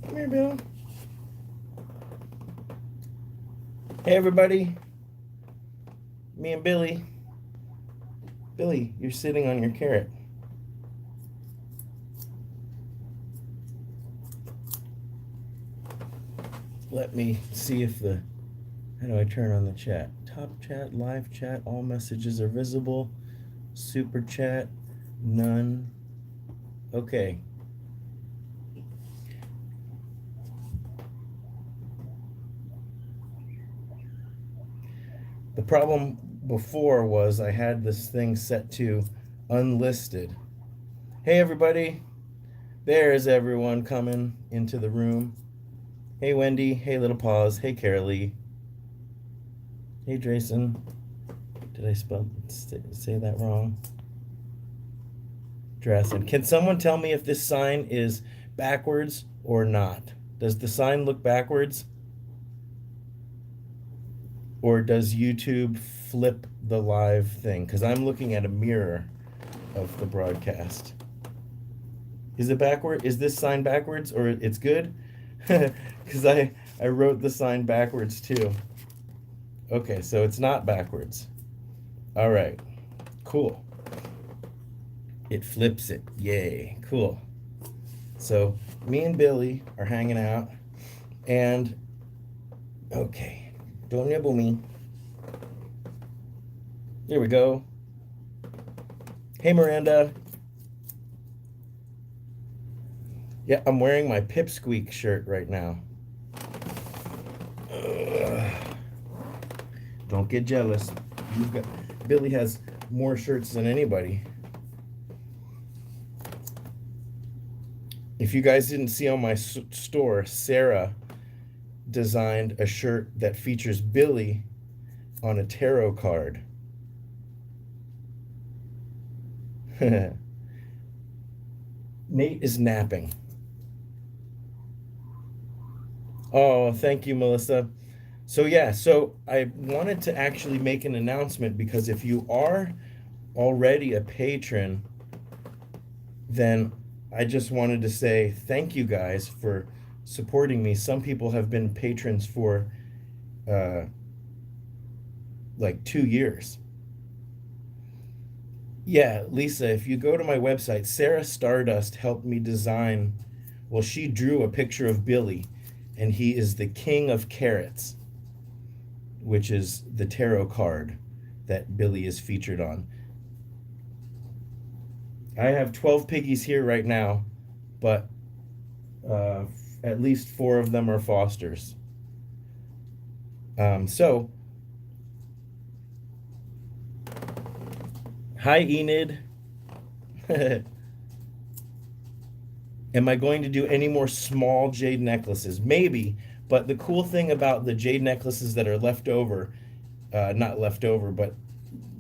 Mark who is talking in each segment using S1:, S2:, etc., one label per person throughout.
S1: Come here, Bill. Hey, everybody. Me and Billy. Billy, you're sitting on your carrot. Let me see if the... How do I turn on the chat? Top chat, live chat, all messages are visible. Super chat, none. Okay. The problem before was I had this thing set to unlisted. Hey, everybody. There's everyone coming into the room. Hey, Wendy. Hey, Little Paws. Hey, Carolee. Hey, Drayson. Did I say that wrong? Drassin. Can someone tell me if this sign is backwards or not? Does the sign look backwards? Or does YouTube flip the live thing? Because I'm looking at a mirror of the broadcast. Is it backward? Is this sign backwards or it's good? Because I wrote the sign backwards too. Okay, so it's not backwards. All right, cool. It flips it. Yay, cool. So me and Billy are hanging out, and okay, don't nibble me. Here we go. Hey, Miranda. Yeah, I'm wearing my Pipsqueak shirt right now. Don't get jealous. Billy has more shirts than anybody. If you guys didn't see on my store, Sarah designed a shirt that features Billy on a tarot card. Nate is napping. Oh, thank you, Melissa. So yeah, so I wanted to actually make an announcement because if you are already a patron, then I just wanted to say thank you guys for supporting me. Some people have been patrons for like 2 years. Yeah, Lisa, if you go to my website, Sarah Stardust helped me design, well, she drew a picture of Billy, and he is the king of carrots, which is the tarot card that Billy is featured on. I have 12 piggies here right now, but at least 4 of them are fosters. So, hi, Enid. Am I going to do any more small jade necklaces? Maybe, but the cool thing about the jade necklaces that are left over, not left over, but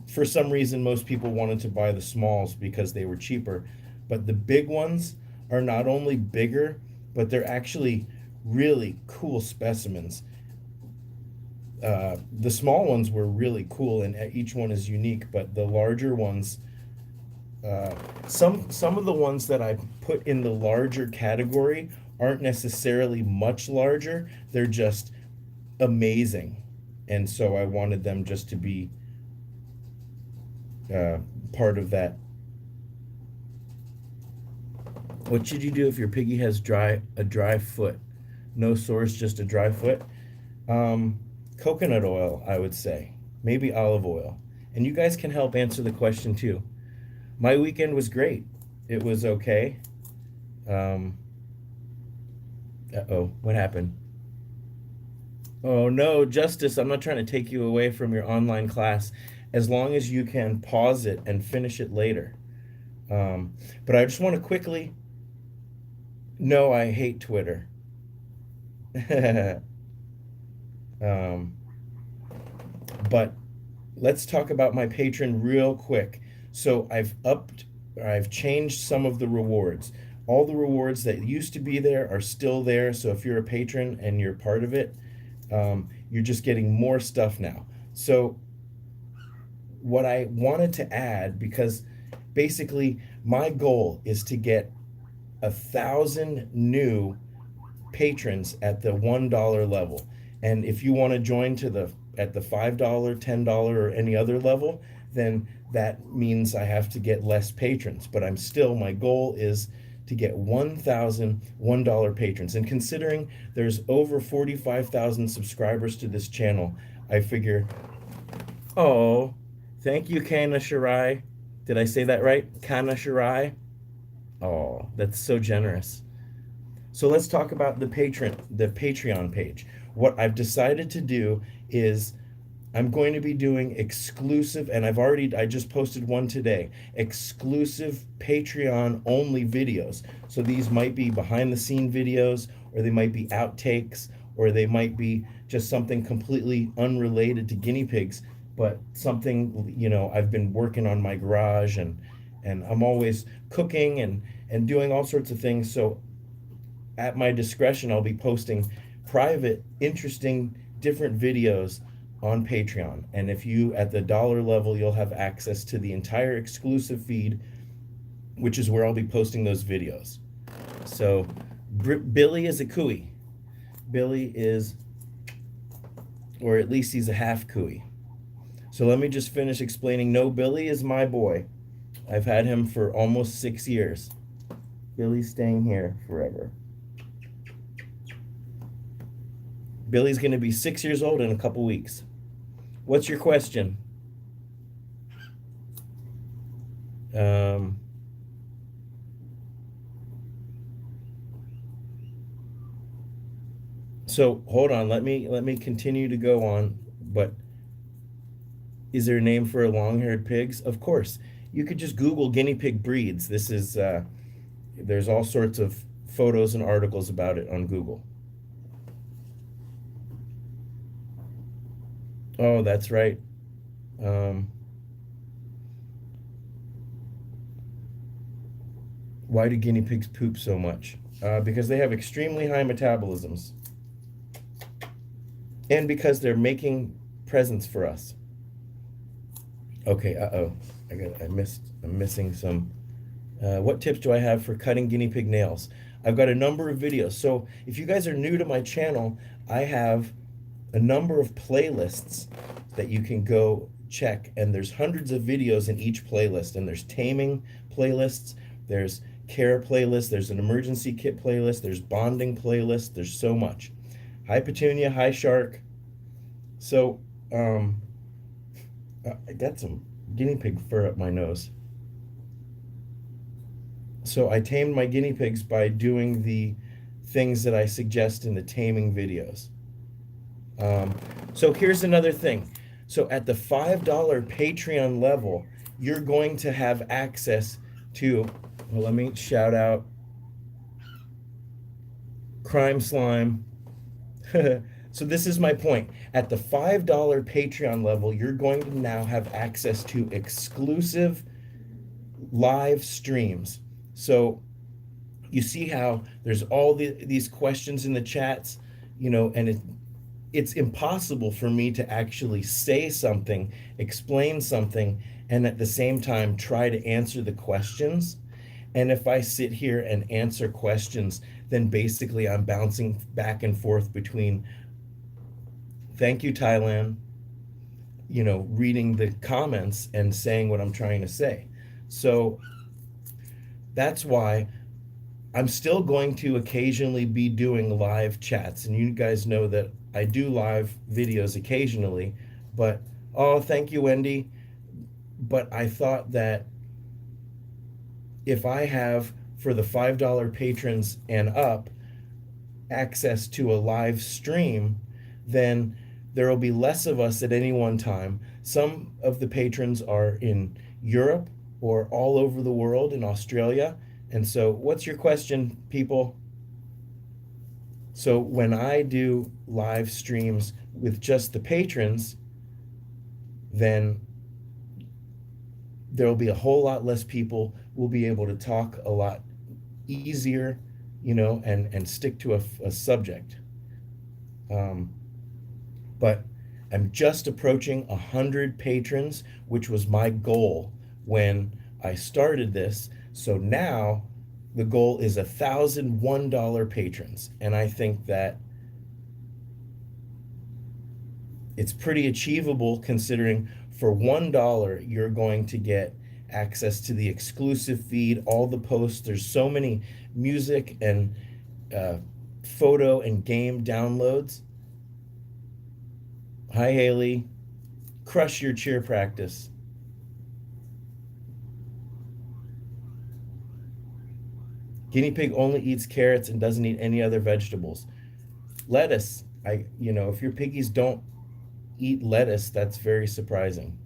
S1: for some reason most people wanted to buy the smalls because they were cheaper. But the big ones are not only bigger, but they're actually really cool specimens. The small ones were really cool, and each one is unique, but the larger ones, some of the ones that I put in the larger category aren't necessarily much larger. They're just amazing, and so I wanted them just to be part of that. What should you do if your piggy has a dry foot? No sores, just a dry foot. Coconut oil, I would say. Maybe olive oil. And you guys can help answer the question too. My weekend was great. It was okay. Uh-oh, what happened? Oh no, Justice, I'm not trying to take you away from your online class as long as you can pause it and finish it later. But I just want to quickly... No, I hate Twitter. um, but let's talk about my patron real quick. So I've changed some of the rewards. All the rewards that used to be there are still there. So if you're a patron and you're part of it, you're just getting more stuff now. So what I wanted to add, because basically my goal is to get 1,000 new patrons at the $1 level. And if you want to join at the $5, $10, or any other level, then that means I have to get less patrons. But my goal is to get 1,000 $1 patrons. And considering there's over 45,000 subscribers to this channel, I figure, oh, thank you, Kana Shirai. Did I say that right? Kana Shirai? Oh, that's so generous. So let's talk about the Patreon page. What I've decided to do is I'm going to be doing exclusive, and I just posted one today, exclusive Patreon only videos. So these might be behind the scene videos, or they might be outtakes, or they might be just something completely unrelated to guinea pigs, but something, I've been working on my garage, and I'm always cooking and doing all sorts of things. So at my discretion, I'll be posting private, interesting, different videos on Patreon. And if you at the dollar level, you'll have access to the entire exclusive feed, which is where I'll be posting those videos. So Billy is a cooey. Billy is, or at least he's a half cooey. So let me just finish explaining. No, Billy is my boy. I've had him for almost 6 years. Billy's staying here forever. Billy's going to be 6 years old in a couple weeks. What's your question? So hold on, let me continue to go on. But is there a name for long-haired pigs? Of course. You could just Google guinea pig breeds. This is there's all sorts of photos and articles about it on Google. Oh, that's right. Why do guinea pigs poop so much? Because they have extremely high metabolisms. And because they're making presents for us. Okay, I'm missing some. What tips do I have for cutting guinea pig nails? I've got a number of videos. So if you guys are new to my channel, I have a number of playlists that you can go check, and there's hundreds of videos in each playlist. And there's taming playlists, there's care playlists, there's an emergency kit playlist, there's bonding playlists, there's so much. Hi Petunia, hi Shark. So I got some guinea pig fur up my nose. So I tamed my guinea pigs by doing the things that I suggest in the taming videos. So here's another thing. So at the $5 Patreon level, you're going to have access to, well, let me shout out Crime Slime. So this is my point. At the $5 Patreon level, you're going to now have access to exclusive live streams. So you see how there's all these questions in the chats, and it's impossible for me to actually say something, explain something, and at the same time try to answer the questions. And if I sit here and answer questions, then basically I'm bouncing back and forth between thank you, Thailand, reading the comments and saying what I'm trying to say. So that's why I'm still going to occasionally be doing live chats. And you guys know that I do live videos occasionally, but, oh, thank you, Wendy. But I thought that if I have, for the $5 patrons and up, access to a live stream, then there will be less of us at any one time. Some of the patrons are in Europe or all over the world, in Australia. And so what's your question, people? So when I do live streams with just the patrons, then there will be a whole lot less people. We'll be able to talk a lot easier, and stick to a subject. But I'm just approaching 100 patrons, which was my goal when I started this. So now the goal is $1,001 patrons, and I think that it's pretty achievable considering for $1 you're going to get access to the exclusive feed, all the posts. There's so many music and uh, photo and game downloads. Hi, Haley. Crush your cheer practice. Guinea pig only eats carrots and doesn't eat any other vegetables. Lettuce. If your piggies don't eat lettuce, that's very surprising.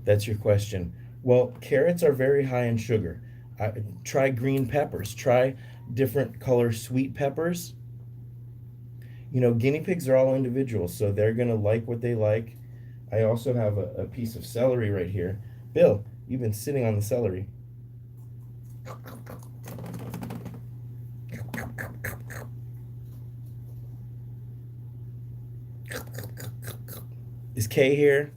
S1: That's your question. Well, carrots are very high in sugar. Try green peppers. Try different color sweet peppers. Guinea pigs are all individuals, so they're going to like what they like. I also have a piece of celery right here. Bill, you've been sitting on the celery. Is Kay here?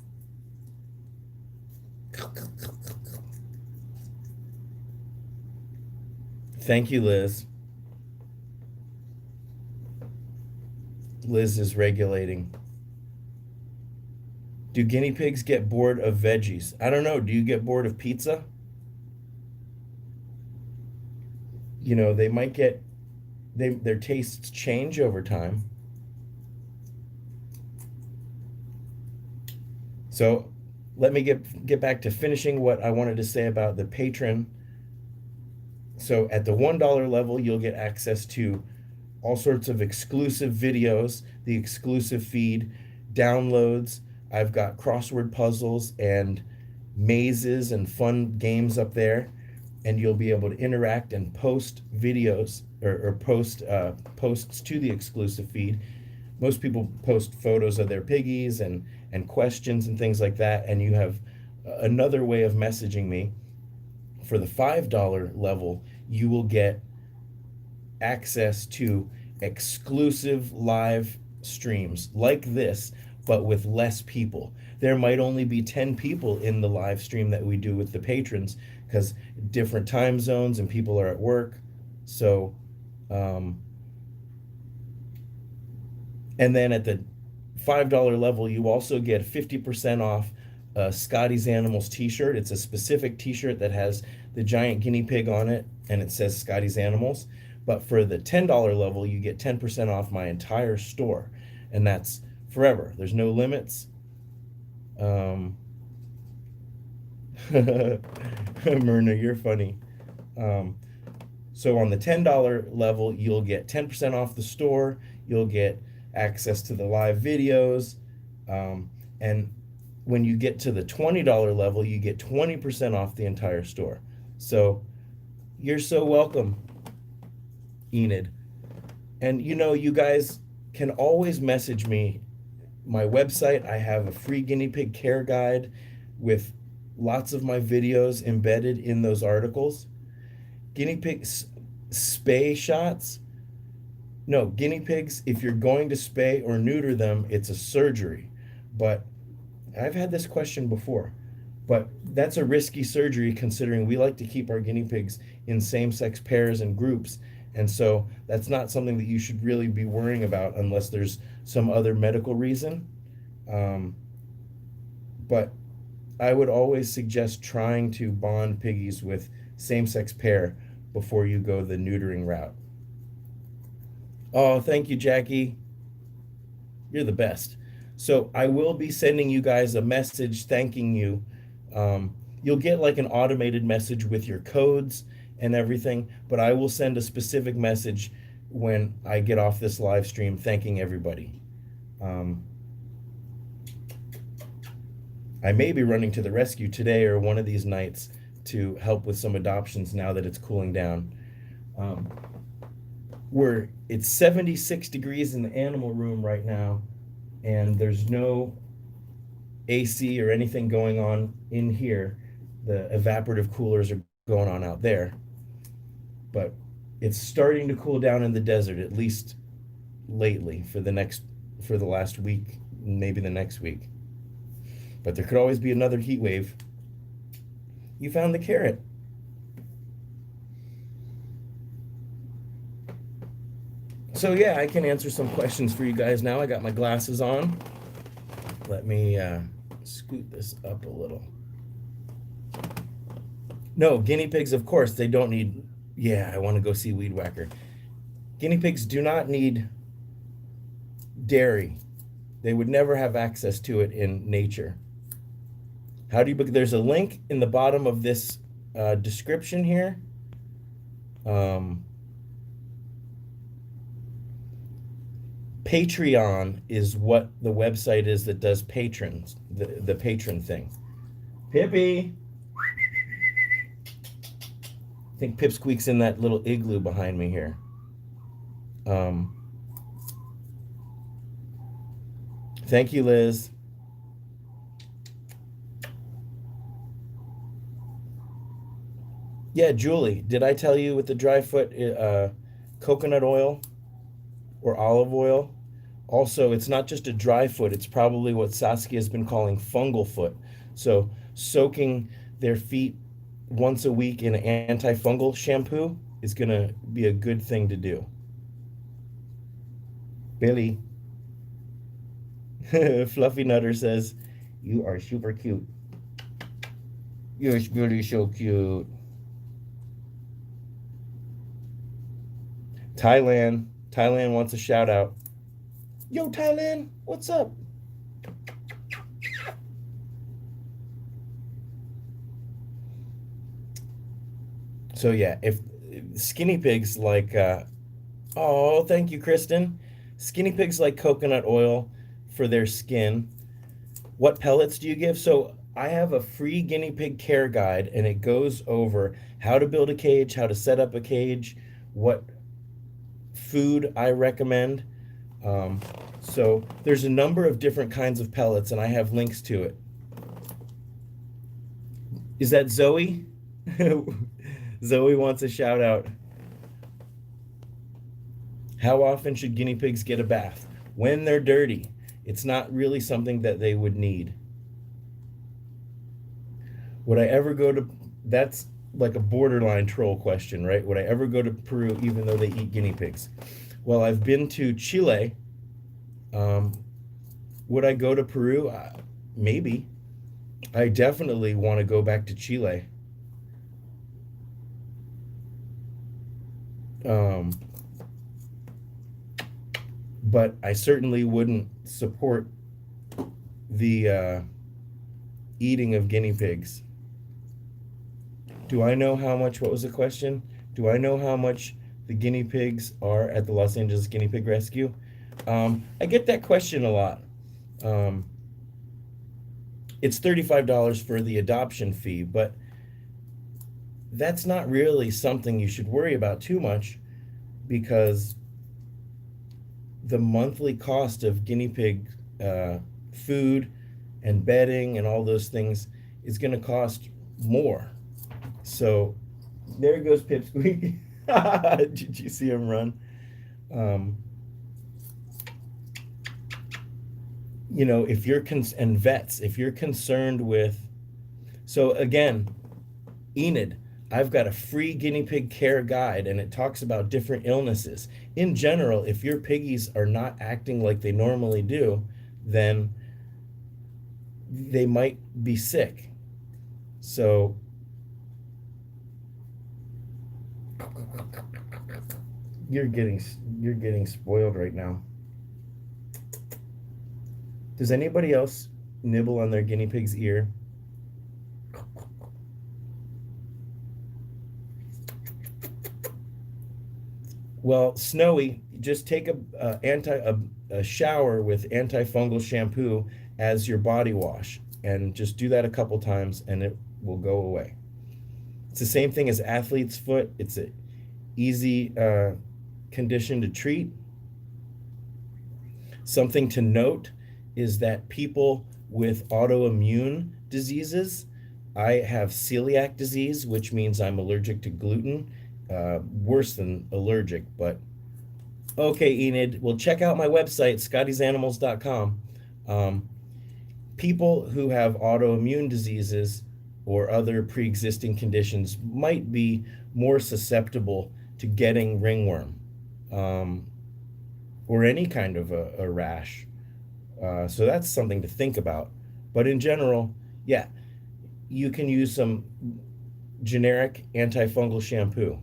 S1: Thank you, Liz. Liz is regulating. Do guinea pigs get bored of veggies? I don't know. Do you get bored of pizza? They might get their tastes change over time. So let me get back to finishing what I wanted to say about the patron. So at the $1 level, you'll get access to all sorts of exclusive videos, the exclusive feed, downloads. I've got crossword puzzles and mazes and fun games up there, and you'll be able to interact and post videos or post posts to the exclusive feed. Most people post photos of their piggies and questions and things like that, and you have another way of messaging me. For the $5 level, you will get access to exclusive live streams like this, but with less people. There might only be 10 people in the live stream that we do with the patrons because different time zones and people are at work. So, and then at the $5 level, you also get 50% off Scotty's Animals t-shirt. It's a specific t-shirt that has the giant guinea pig on it, and it says Scotty's Animals. But for the $10 level, you get 10% off my entire store, and that's forever. There's no limits. Myrna, you're funny. So on the $10 level, you'll get 10% off the store. You'll get access to the live videos. And when you get to the $20 level, you get 20% off the entire store. So you're so welcome, Enid. And you guys can always message me. My website, I have a free guinea pig care guide with lots of my videos embedded in those articles. Guinea pigs spay shots. No, guinea pigs, if you're going to spay or neuter them, it's a surgery. But I've had this question before. But that's a risky surgery considering we like to keep our guinea pigs in same-sex pairs and groups. And so that's not something that you should really be worrying about unless there's some other medical reason. But I would always suggest trying to bond piggies with same-sex pair before you go the neutering route. Oh, thank you, Jackie. You're the best. So I will be sending you guys a message thanking you. You'll get like an automated message with your codes and everything, but I will send a specific message when I get off this live stream thanking everybody. I may be running to the rescue today or one of these nights to help with some adoptions now that it's cooling down. It's 76 degrees in the animal room right now, and there's no AC or anything going on in here. The evaporative coolers are going on out there. But it's starting to cool down in the desert, at least lately, for the last week, maybe the next week. But there could always be another heat wave. You found the carrot. So yeah, I can answer some questions for you guys now. I got my glasses on. Let me scoot this up a little. No, guinea pigs, of course, they don't need. Yeah, I want to go see Weed Whacker. Guinea pigs do not need dairy. They would never have access to it in nature. How do you book? There's a link in the bottom of this description here. Patreon is what the website is that does patrons, the patron thing. Pippi! I think Pipsqueak's in that little igloo behind me here. Thank you, Liz. Yeah, Julie, did I tell you with the dry foot coconut oil or olive oil? Also, it's not just a dry foot, it's probably what Saskia has been calling fungal foot. So, soaking their feet once a week in antifungal shampoo is going to be a good thing to do. Billy. Fluffy Nutter says, "You are super cute. You're really so cute." Thailand wants a shout out. Yo, Thailand, what's up? So yeah, if skinny pigs like, oh, thank you, Kristen. Skinny pigs like coconut oil for their skin. What pellets do you give? So I have a free guinea pig care guide, and it goes over how to build a cage, how to set up a cage, what food I recommend. So there's a number of different kinds of pellets, and I have links to it. Is that Zoe? Zoe wants a shout out. How often should guinea pigs get a bath? When they're dirty. It's not really something that they would need. Would I ever go to... That's like a borderline troll question, right? Would I ever go to Peru even though they eat guinea pigs? Well, I've been to Chile. Would I go to Peru? Maybe. I definitely want to go back to Chile. But I certainly wouldn't support the eating of guinea pigs. Do I know how much, what was the question? Do I know how much the guinea pigs are at the Los Angeles Guinea Pig Rescue? I get that question a lot. It's $35 for the adoption fee, but that's not really something you should worry about too much, because the monthly cost of guinea pig food and bedding and all those things is going to cost more. So there goes Pipsqueak. Did you see him run? You know, if you're and vets, if you're concerned with, so again, Enid, I've got a free guinea pig care guide, and it talks about different illnesses. In general, if your piggies are not acting like they normally do, then they might be sick. So you're getting spoiled right now. Does anybody else nibble on their guinea pig's ear? Well, Snowy, just take a shower with antifungal shampoo as your body wash, and just do that a couple times and it will go away. It's the same thing as athlete's foot. It's an easy condition to treat. Something to note is that people with autoimmune diseases, I have celiac disease, which means I'm allergic to gluten. Worse than allergic, but okay, Enid. Well, check out my website, scottysanimals.com. People who have autoimmune diseases or other pre-existing conditions might be more susceptible to getting ringworm. or any kind of a rash. So that's something to think about. But in general, yeah, you can use some generic antifungal shampoo.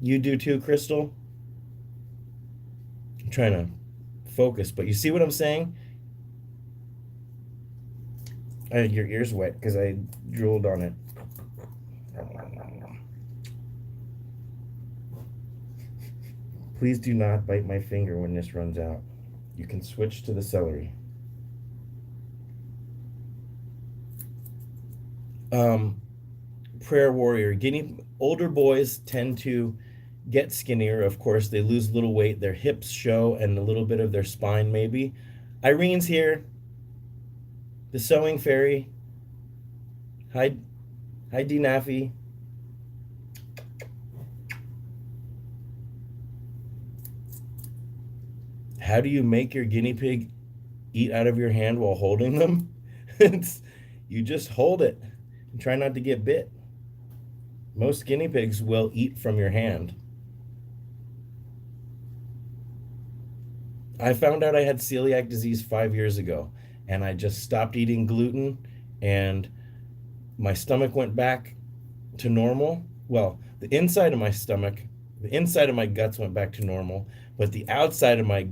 S1: You do too, Crystal? I'm trying to focus, but you see what I'm saying? Your ear's wet because I drooled on it. Please do not bite my finger when this runs out. You can switch to the celery. Prayer warrior. Older boys tend to get skinnier. Of course, they lose a little weight. Their hips show and a little bit of their spine, maybe. Irene's here. The sewing fairy. Hi, D Naffy. How do you make your guinea pig eat out of your hand while holding them? You just hold it and try not to get bit. Most guinea pigs will eat from your hand. I found out I had celiac disease 5 years ago, and I just stopped eating gluten, and my stomach went back to normal. Well, the inside of my stomach, the inside of my guts went back to normal, but the outside of my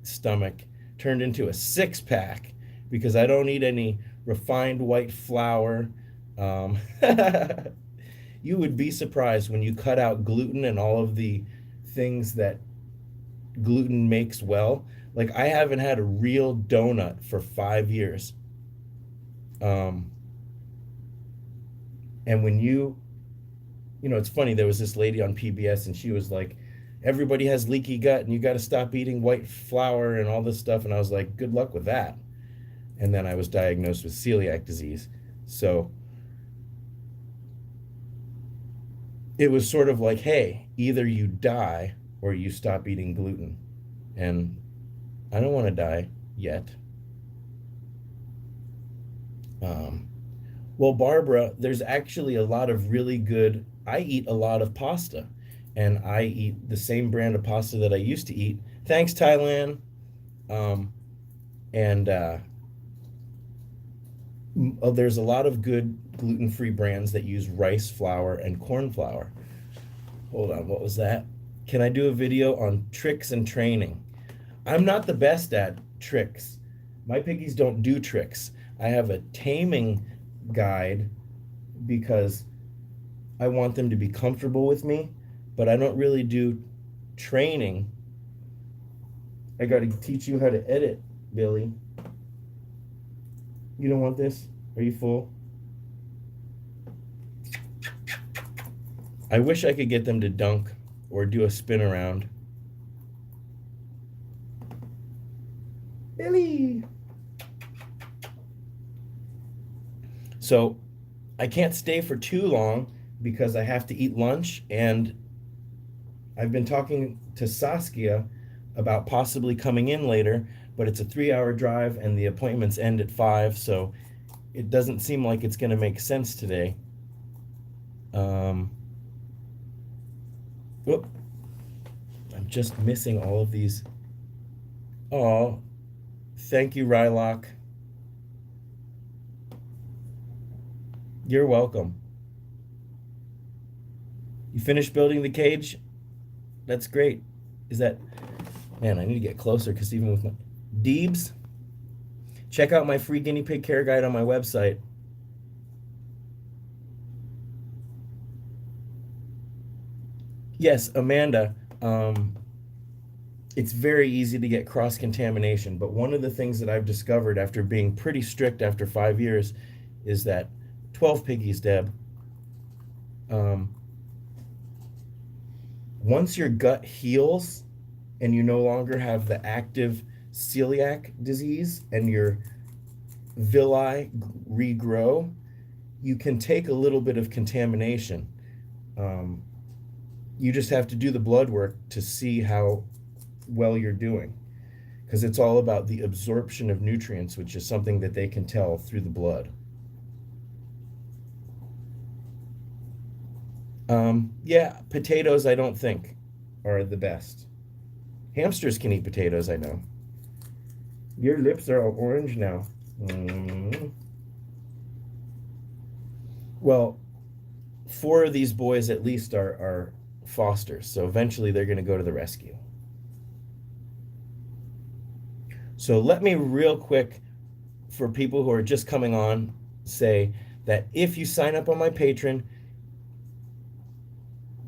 S1: stomach turned into a six-pack because I don't eat any refined white flour. You would be surprised when you cut out gluten and all of the things that gluten makes well. Like, I haven't had a real donut for 5 years. And when it's funny, there was this lady on PBS and she was like, everybody has leaky gut and you got to stop eating white flour and all this stuff. And I was like, good luck with that. And then I was diagnosed with celiac disease. So it was sort of like, hey, either you die or you stop eating gluten. And I don't want to die yet. Well, Barbara, there's actually a lot of really good. I eat a lot of pasta, and I eat the same brand of pasta that I used to eat. Thanks, Thailand. And there's a lot of good gluten-free brands that use rice flour and corn flour. Hold on, what was that? Can I do a video on tricks and training? I'm not the best at tricks. My piggies don't do tricks. I have a taming guide because I want them to be comfortable with me, but I don't really do training. I got to teach you how to edit, Billy. You don't want this? Are you full? I wish I could get them to dunk or do a spin around. Billy! So I can't stay for too long because I have to eat lunch, and I've been talking to Saskia about possibly coming in later, but it's a 3-hour drive and the appointments end at 5, so it doesn't seem like it's going to make sense today. Whoop. I'm just missing all of these. Oh, thank you, Rylock. You're welcome. You finished building the cage? That's great. Is that... Man, I need to get closer because even with my... Deebs, check out my free guinea pig care guide on my website. Yes, Amanda, it's very easy to get cross-contamination, but one of the things that I've discovered after being pretty strict after 5 years is that 12 piggies, Deb. Once your gut heals and you no longer have the active celiac disease and your villi regrow, you can take a little bit of contamination. You just have to do the blood work to see how well you're doing, because it's all about the absorption of nutrients, which is something that they can tell through the blood. Yeah, potatoes, I don't think. are the best. Hamsters can eat potatoes, I know. Your lips are all orange now. Well, 4 of these boys at least are fosters, so eventually they're going to go to the rescue. So let me real quick, for people who are just coming on, say that if you sign up on my Patreon,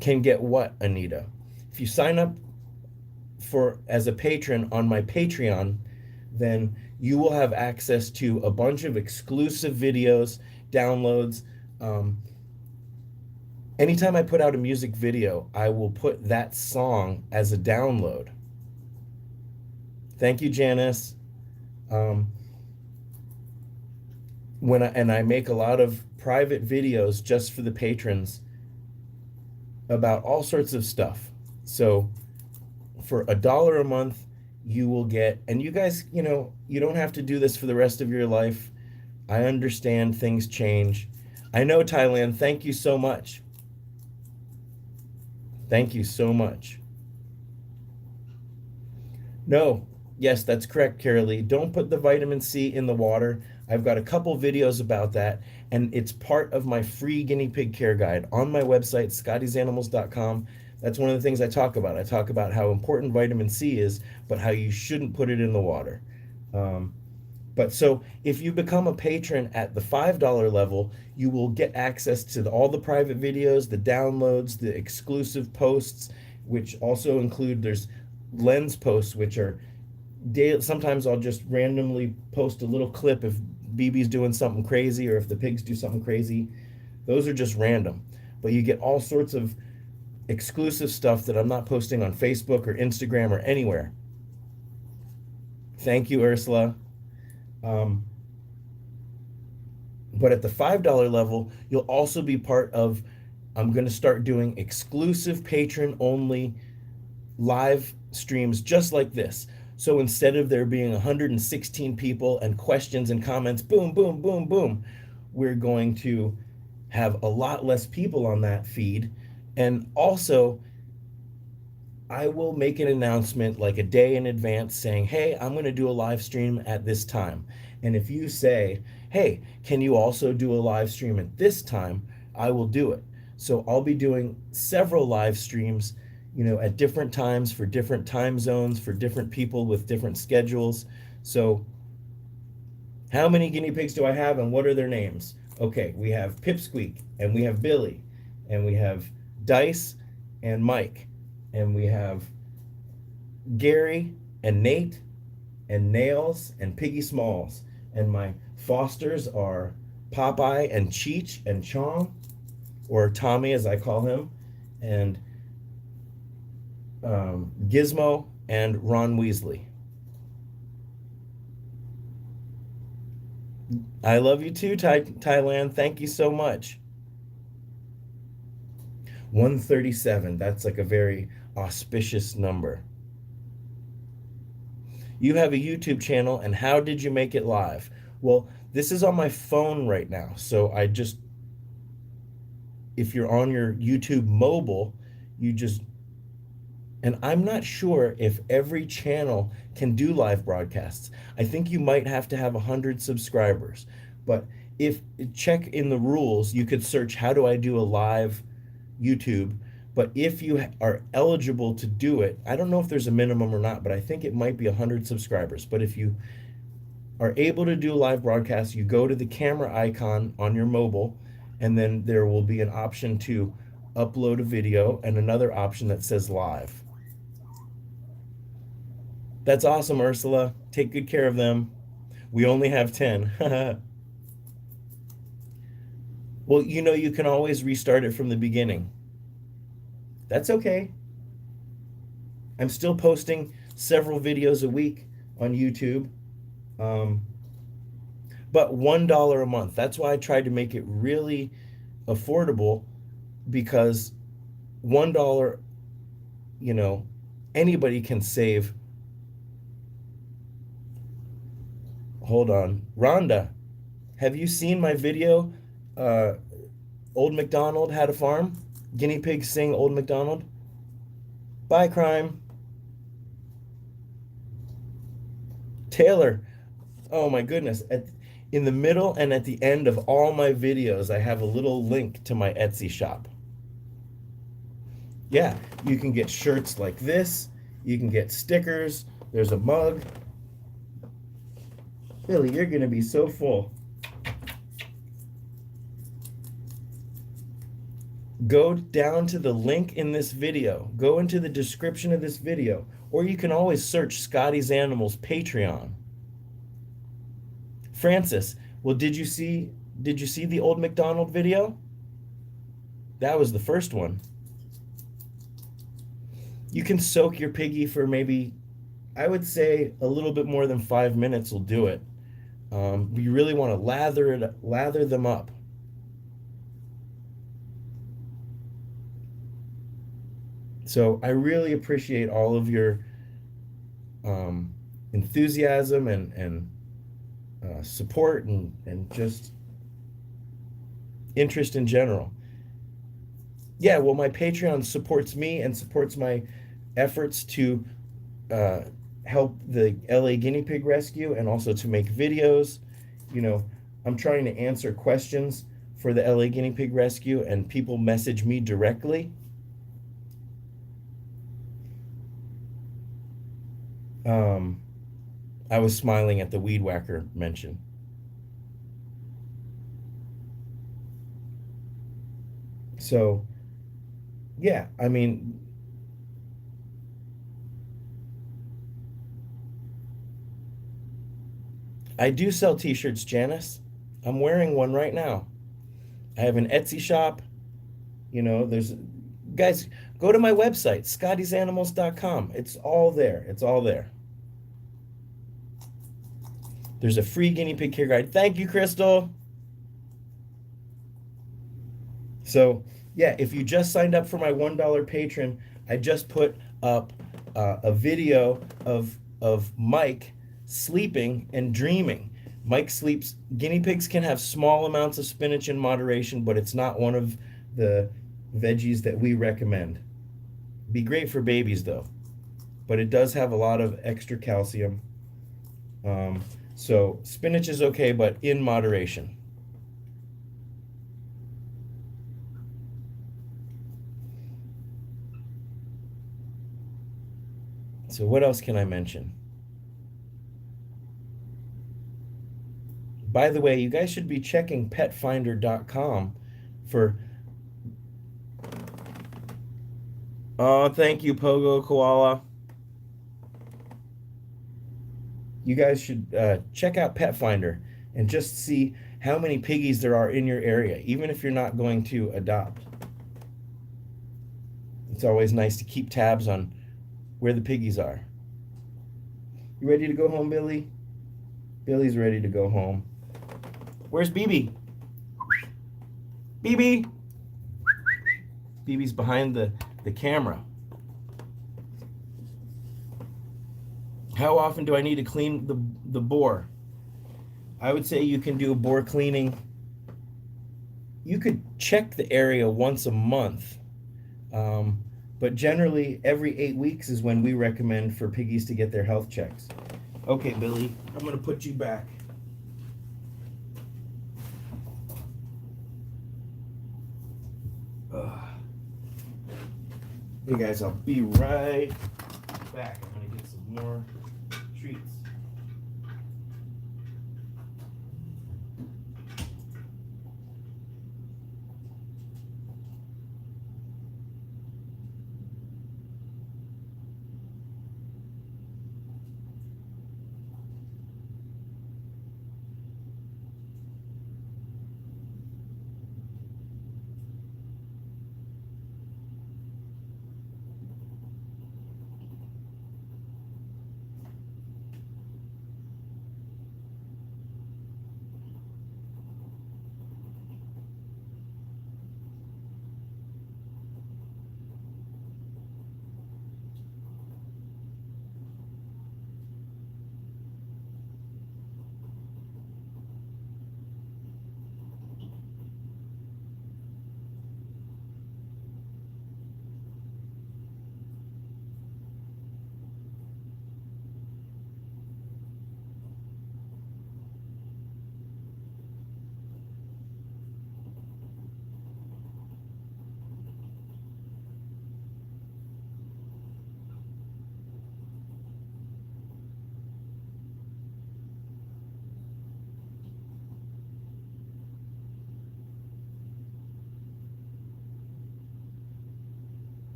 S1: can get what, Anita? If you sign up as a patron on my Patreon, then you will have access to a bunch of exclusive videos, downloads. Anytime I put out a music video, I will put that song as a download. Thank you, Janice. I make a lot of private videos just for the patrons about all sorts of stuff. So for $1 a month, you will get, and you guys, you don't have to do this for the rest of your life. I understand things change. I know, Thailand, thank you so much. Thank you so much. No, yes, that's correct, Carolee. Don't put the vitamin C in the water. I've got a couple videos about that, and it's part of my free guinea pig care guide on my website, scottiesanimals.com. That's one of the things I talk about. I talk about how important vitamin C is, but how you shouldn't put it in the water. But so if you become a patron at the $5 level, you will get access to all the private videos, the downloads, the exclusive posts, which also include, there's lens posts, which are daily. Sometimes I'll just randomly post a little clip if BB's doing something crazy or if the pigs do something crazy. Those are just random. But you get all sorts of exclusive stuff that I'm not posting on Facebook or Instagram or anywhere. Thank you, Ursula. But at the $5 level, you'll also be part of, I'm going to start doing exclusive patron only live streams just like this. So instead of there being 116 people and questions and comments, boom, boom, boom, boom, we're going to have a lot less people on that feed. And also, I will make an announcement like a day in advance saying, hey, I'm going to do a live stream at this time. And if you say, hey, can you also do a live stream at this time, I will do it. So I'll be doing several live streams, at different times for different time zones, for different people with different schedules. So how many guinea pigs do I have and what are their names? Okay, we have Pipsqueak, and we have Billy, and we have Dice and Mike, and we have Gary and Nate and Nails and Piggy Smalls. And my fosters are Popeye and Cheech and Chong, or Tommy as I call him, and Gizmo and Ron Weasley. I love you too, Thailand. Thank you so much. 137. That's like a very auspicious number. You have a YouTube channel, and how did you make it live? Well, this is on my phone right now. So if you're on your YouTube mobile, and I'm not sure if every channel can do live broadcasts. I think you might have to have 100 subscribers. But check in the rules, you could search, how do I do a live YouTube? But if you are eligible to do it, I don't know if there's a minimum or not, but I think it might be 100 subscribers. But if you are able to do a live broadcast, you go to the camera icon on your mobile, and then there will be an option to upload a video and another option that says live. That's awesome, Ursula. Take good care of them. We only have 10. Well, you can always restart it from the beginning. That's okay. I'm still posting several videos a week on YouTube. But $1 a month. That's why I tried to make it really affordable, because $1, anybody can save. Hold on. Rhonda, have you seen my video, Old MacDonald Had a Farm? Guinea pigs sing Old MacDonald? Bye, crime. Taylor, oh my goodness. In the middle and at the end of all my videos, I have a little link to my Etsy shop. Yeah, you can get shirts like this. You can get stickers. There's a mug. Billy, you're going to be so full. Go down to the link in this video. Go into the description of this video. Or you can always search Scotty's Animals Patreon. Francis, well, did you see the Old MacDonald video? That was the first one. You can soak your piggy for maybe, I would say, a little bit more than 5 minutes will do it. You really want to lather them up. So I really appreciate all of your enthusiasm and support and just interest in general. Yeah, well, my Patreon supports me and supports my efforts to help the LA Guinea Pig Rescue and also to make videos. You know, I'm trying to answer questions for the LA Guinea Pig Rescue, and people message me directly. I was smiling at the weed whacker mention. So, yeah, I mean, I do sell t-shirts, Janice. I'm wearing one right now. I have an Etsy shop. You know, guys, go to my website, scottysanimals.com. It's all there. It's all there. There's a free guinea pig care guide. Thank you, Crystal. So, yeah, if you just signed up for my $1 patron, I just put up a video of Mike sleeping and dreaming. Mike sleeps. Guinea pigs can have small amounts of spinach in moderation, but it's not one of the veggies that we recommend. Be great for babies, though, but it does have a lot of extra calcium. So spinach is okay, but in moderation. So what else can I mention? By the way, you guys should be checking petfinder.com for... Oh, thank you, Pogo Koala. You guys should check out Pet Finder and just see how many piggies there are in your area, even if you're not going to adopt. It's always nice to keep tabs on where the piggies are. You ready to go home, Billy? Billy's ready to go home. Where's BB? BB? BB's behind the camera. How often do I need to clean the boar? I would say you can do a boar cleaning. You could check the area once a month. But generally, every 8 weeks is when we recommend for piggies to get their health checks. Okay, Billy, I'm going to put you back. Hey guys, I'll be right back. I'm going to get some more treats.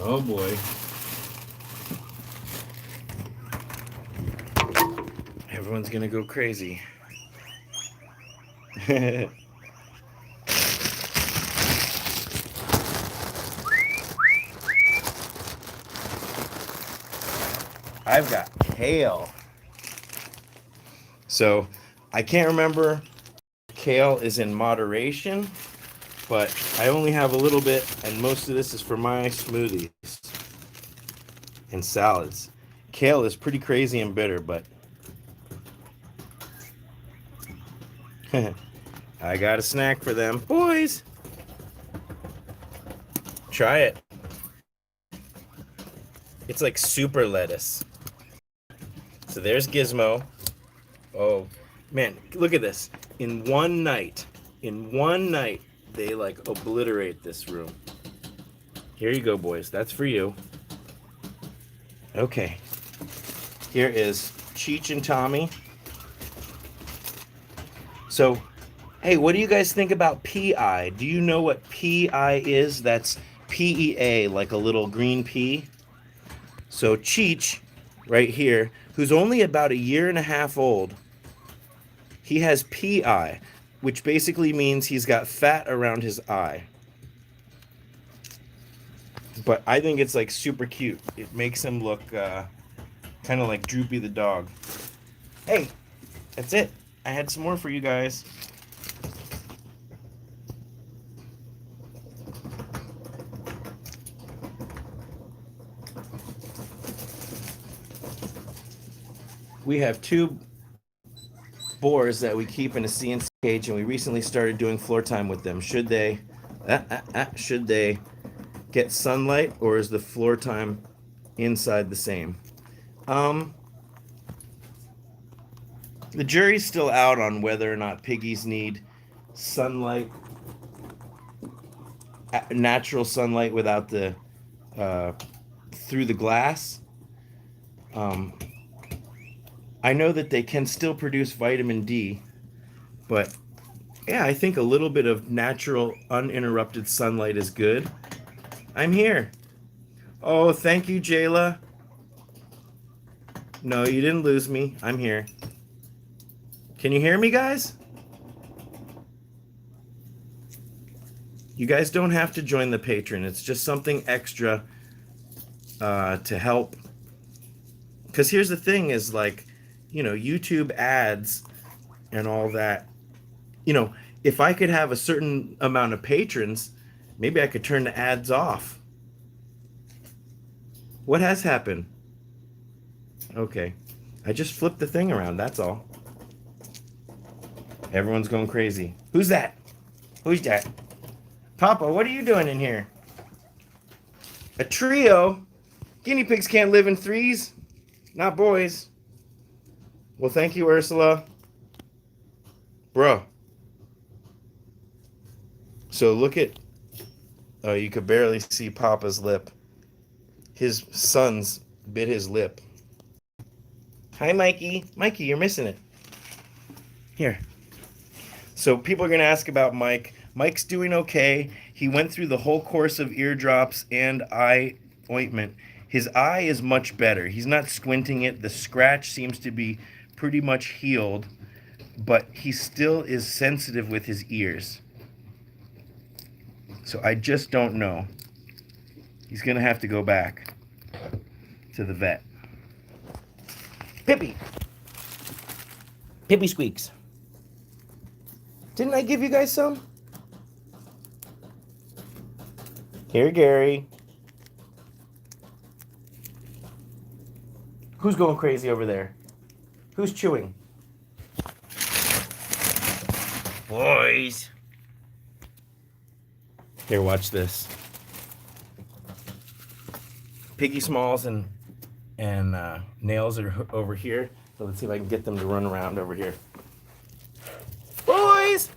S1: Oh boy. Everyone's gonna go crazy. I've got kale. So I can't remember. Kale is in moderation, but I only have a little bit, and most of this is for my smoothies and salads. Kale is pretty crazy and bitter, but I got a snack for them. Boys, try it. It's like super lettuce. So there's Gizmo. Oh, man, look at this. In one night, they like obliterate this room. Here you go, boys. That's for you. Okay. Here is Cheech and Tommy. So, hey, what do you guys think about PI? Do you know what PI is? That's PEA, like a little green pea. So Cheech, right here, who's only about a year and a half old, he has PI, which basically means he's got fat around his eye. But I think it's like super cute. It makes him look kind of like Droopy the dog. Hey, that's it. I had some more for you guys. We have two boars that we keep in a CNC cage, and we recently started doing floor time with them. Should they get sunlight, or is the floor time inside the same? The jury's still out on whether or not piggies need sunlight, natural sunlight without the through the glass. I know that they can still produce vitamin D, but yeah, I think a little bit of natural, uninterrupted sunlight is good. I'm here. Oh, thank you, Jayla. No, you didn't lose me. I'm here. Can you hear me, guys? You guys don't have to join the Patron. It's just something extra to help. Because here's the thing is like, YouTube ads and all that. If I could have a certain amount of patrons, maybe I could turn the ads off. What has happened? Okay. I just flipped the thing around, that's all. Everyone's going crazy. Who's that? Who's that? Papa, what are you doing in here? A trio? Guinea pigs can't live in threes. Not boys. Well, thank you, Ursula. Bro. So look at... Oh, you could barely see Papa's lip. His sons bit his lip. Hi, Mikey. Mikey, you're missing it. Here. So people are going to ask about Mike. Mike's doing okay. He went through the whole course of ear drops and eye ointment. His eye is much better. He's not squinting it. The scratch seems to be pretty much healed, but he still is sensitive with his ears. So I just don't know. He's going to have to go back to the vet. Pippi. Pippi squeaks. Didn't I give you guys some? Here, Gary. Who's going crazy over there? Who's chewing? Boys. Here, watch this. Piggy Smalls and Nails are over here. So let's see if I can get them to run around over here. Boys!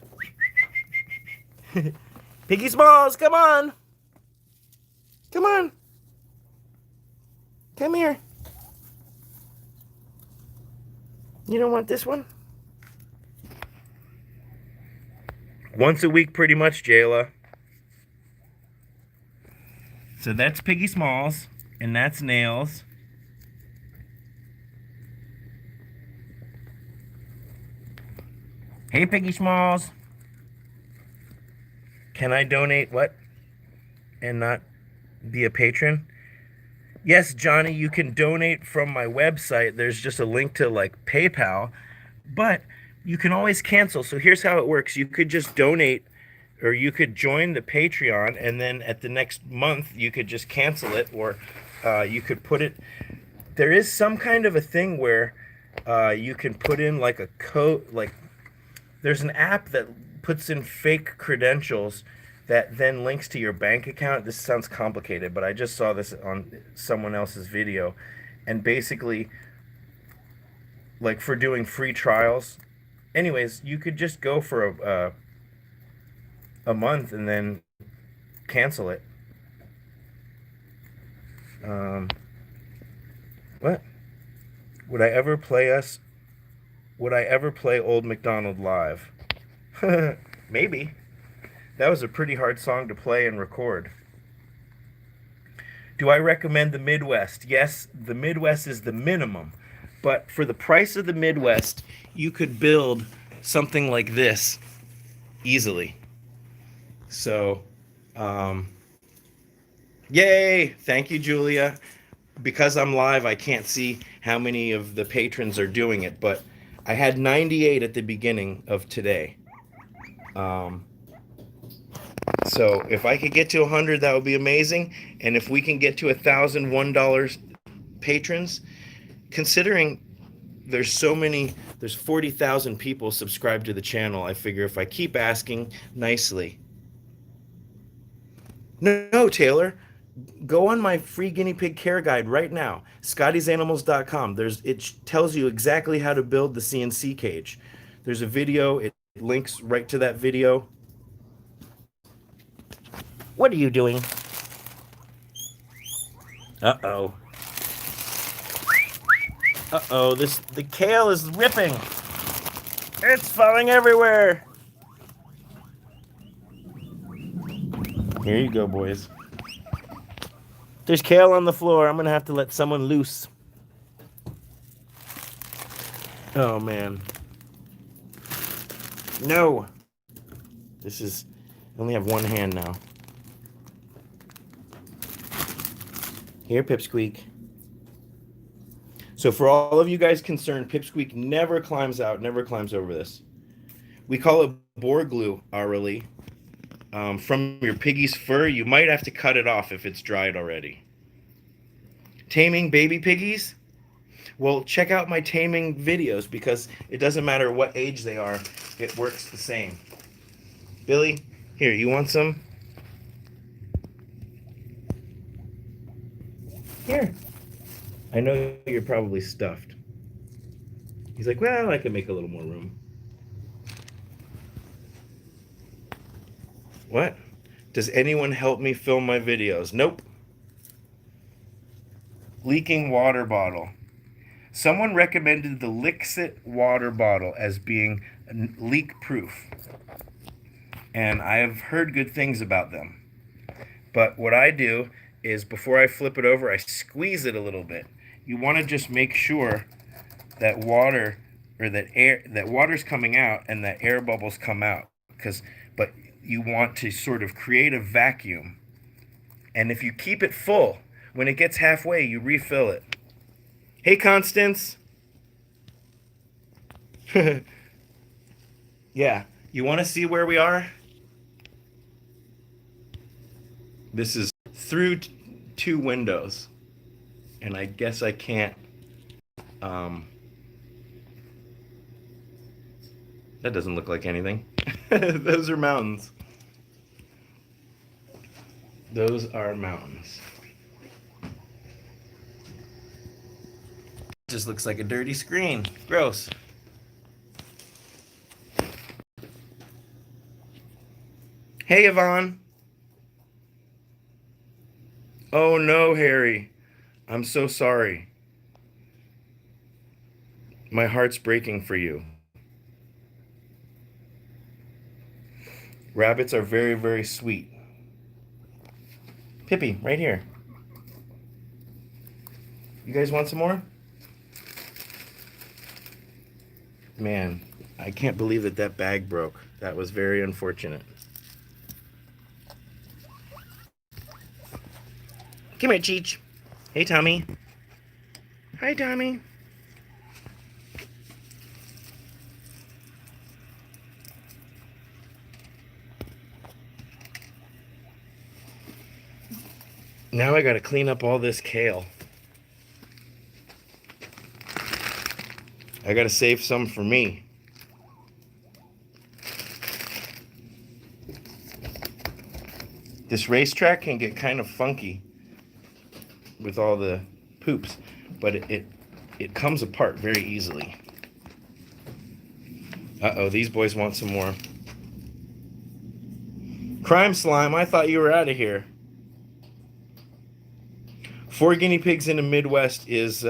S1: Piggy Smalls, come on! Come on! Come here. You don't want this one? Once a week, pretty much, Jayla. So that's Piggy Smalls, and that's Nails. Hey, Piggy Smalls. Can I donate what? And not be a patron? Yes, Johnny, you can donate from my website. There's just a link to like PayPal, but you can always cancel. So here's how it works. You could just donate, or you could join the Patreon, and then at the next month you could just cancel it, or you could put it. There is some kind of a thing where you can put in like a code, like there's an app that puts in fake credentials that then links to your bank account. This sounds complicated, but I just saw this on someone else's video. And basically, like for doing free trials, anyways, you could just go for a month and then cancel it. What? Would I ever play Old MacDonald live? Maybe. That was a pretty hard song to play and record. Do I recommend the Midwest? Yes, the Midwest is the minimum. But for the price of the Midwest, you could build something like this easily. So, yay! Thank you, Julia. Because I'm live, I can't see how many of the patrons are doing it, but I had 98 at the beginning of today. So if I could get to 100, that would be amazing. And if we can get to $1,001 patrons, considering there's 40,000 people subscribed to the channel, I figure if I keep asking nicely. No, Taylor, go on my free guinea pig care guide right now, scottiesanimals.com. It tells you exactly how to build the CNC cage. There's a video, it links right to that video. What are you doing? Uh-oh. Uh-oh, the kale is ripping. It's falling everywhere. Here you go, boys. There's kale on the floor. I'm gonna have to let someone loose. Oh, man. No. I only have one hand now. Here, Pipsqueak. So for all of you guys concerned, Pipsqueak never climbs over this. We call it boar glue, hourly. From your piggy's fur, you might have to cut it off if it's dried already. Taming baby piggies? Well, check out my taming videos, because it doesn't matter what age they are, it works the same. Billy, here, you want some? Here. I know you're probably stuffed. He's like, well, I can make a little more room. What? Does anyone help me film my videos? Nope. Leaking water bottle. Someone recommended the Lixit water bottle as being leak-proof. And I have heard good things about them. But what I do is before I flip it over, I squeeze it a little bit. You want to just make sure that that water's coming out and that air bubbles come out. But you want to sort of create a vacuum. And if you keep it full, when it gets halfway, you refill it. Hey, Constance. Yeah, you want to see where we are? This is through two windows, and I guess I can't Um, that doesn't look like anything. Those are mountains. Those are mountains. Just looks like a dirty screen. Gross. Hey, Yvonne. Oh no, Harry. I'm so sorry. My heart's breaking for you. Rabbits are very, very sweet. Pippi, right here. You guys want some more? Man, I can't believe that that bag broke. That was very unfortunate. Come here, Cheech. Hey, Tommy. Hi, Tommy. Now I gotta clean up all this kale. I gotta save some for me. This racetrack can get kind of funky with all the poops, but it comes apart very easily. Uh-oh, these boys want some more. Crime Slime, I thought you were out of here. 4 guinea pigs in the Midwest is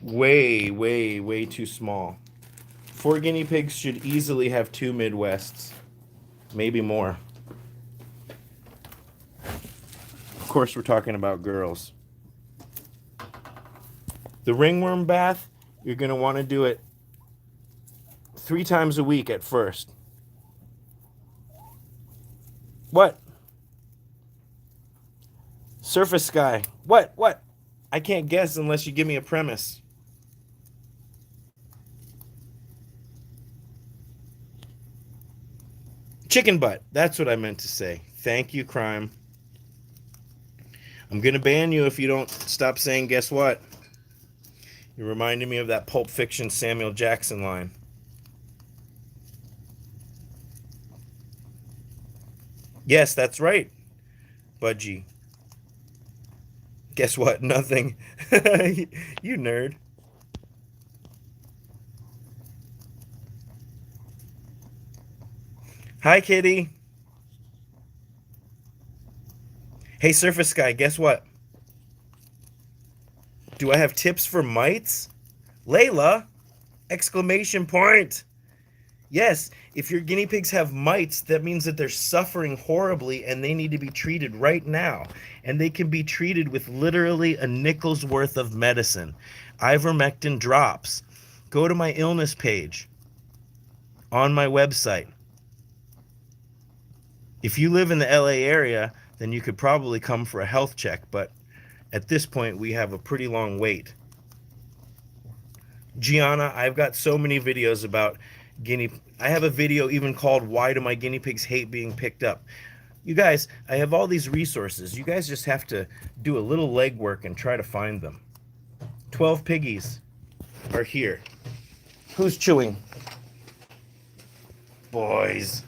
S1: way, way, way too small. 4 guinea pigs should easily have 2 Midwests, maybe more. Of course, we're talking about girls. The ringworm bath, you're going to want to do it 3 times a week at first. What? Surface Sky. What? What? I can't guess unless you give me a premise. Chicken butt. That's what I meant to say. Thank you, Crime. I'm going to ban you if you don't stop saying guess what. You're reminding me of that Pulp Fiction Samuel Jackson line. Yes, that's right, Budgie. Guess what? Nothing. You nerd. Hi, kitty. Hey, Surface Guy, guess what? Do I have tips for mites? Layla! Exclamation point! Yes, if your guinea pigs have mites, that means that they're suffering horribly and they need to be treated right now. And they can be treated with literally a nickel's worth of medicine. Ivermectin drops. Go to my illness page on my website. If you live in the LA area, then you could probably come for a health check, but at this point, we have a pretty long wait. Gianna, I've got so many videos about I have a video even called Why Do My Guinea Pigs Hate Being Picked Up? You guys, I have all these resources. You guys just have to do a little legwork and try to find them. 12 piggies are here. Who's chewing? Boys.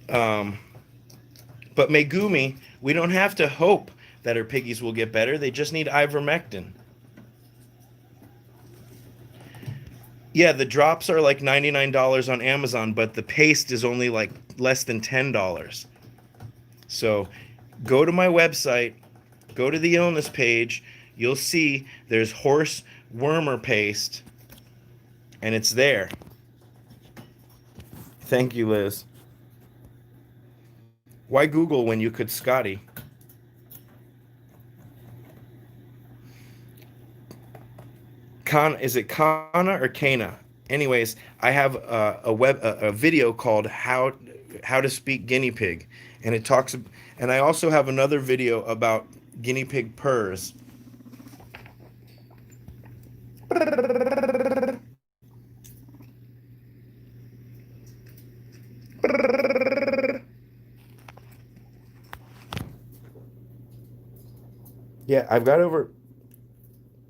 S1: But Megumi, we don't have to hope that her piggies will get better. They just need ivermectin. Yeah, the drops are like $99 on Amazon, but the paste is only like less than $10. So go to my website, go to the illness page. You'll see there's horse wormer paste, and it's there. Thank you, Liz. Why Google when you could Scotty? Is it Kana or Kana? Anyways, I have a video called How to Speak Guinea Pig, and it talks. And I also have another video about guinea pig purrs. Yeah, I've got over.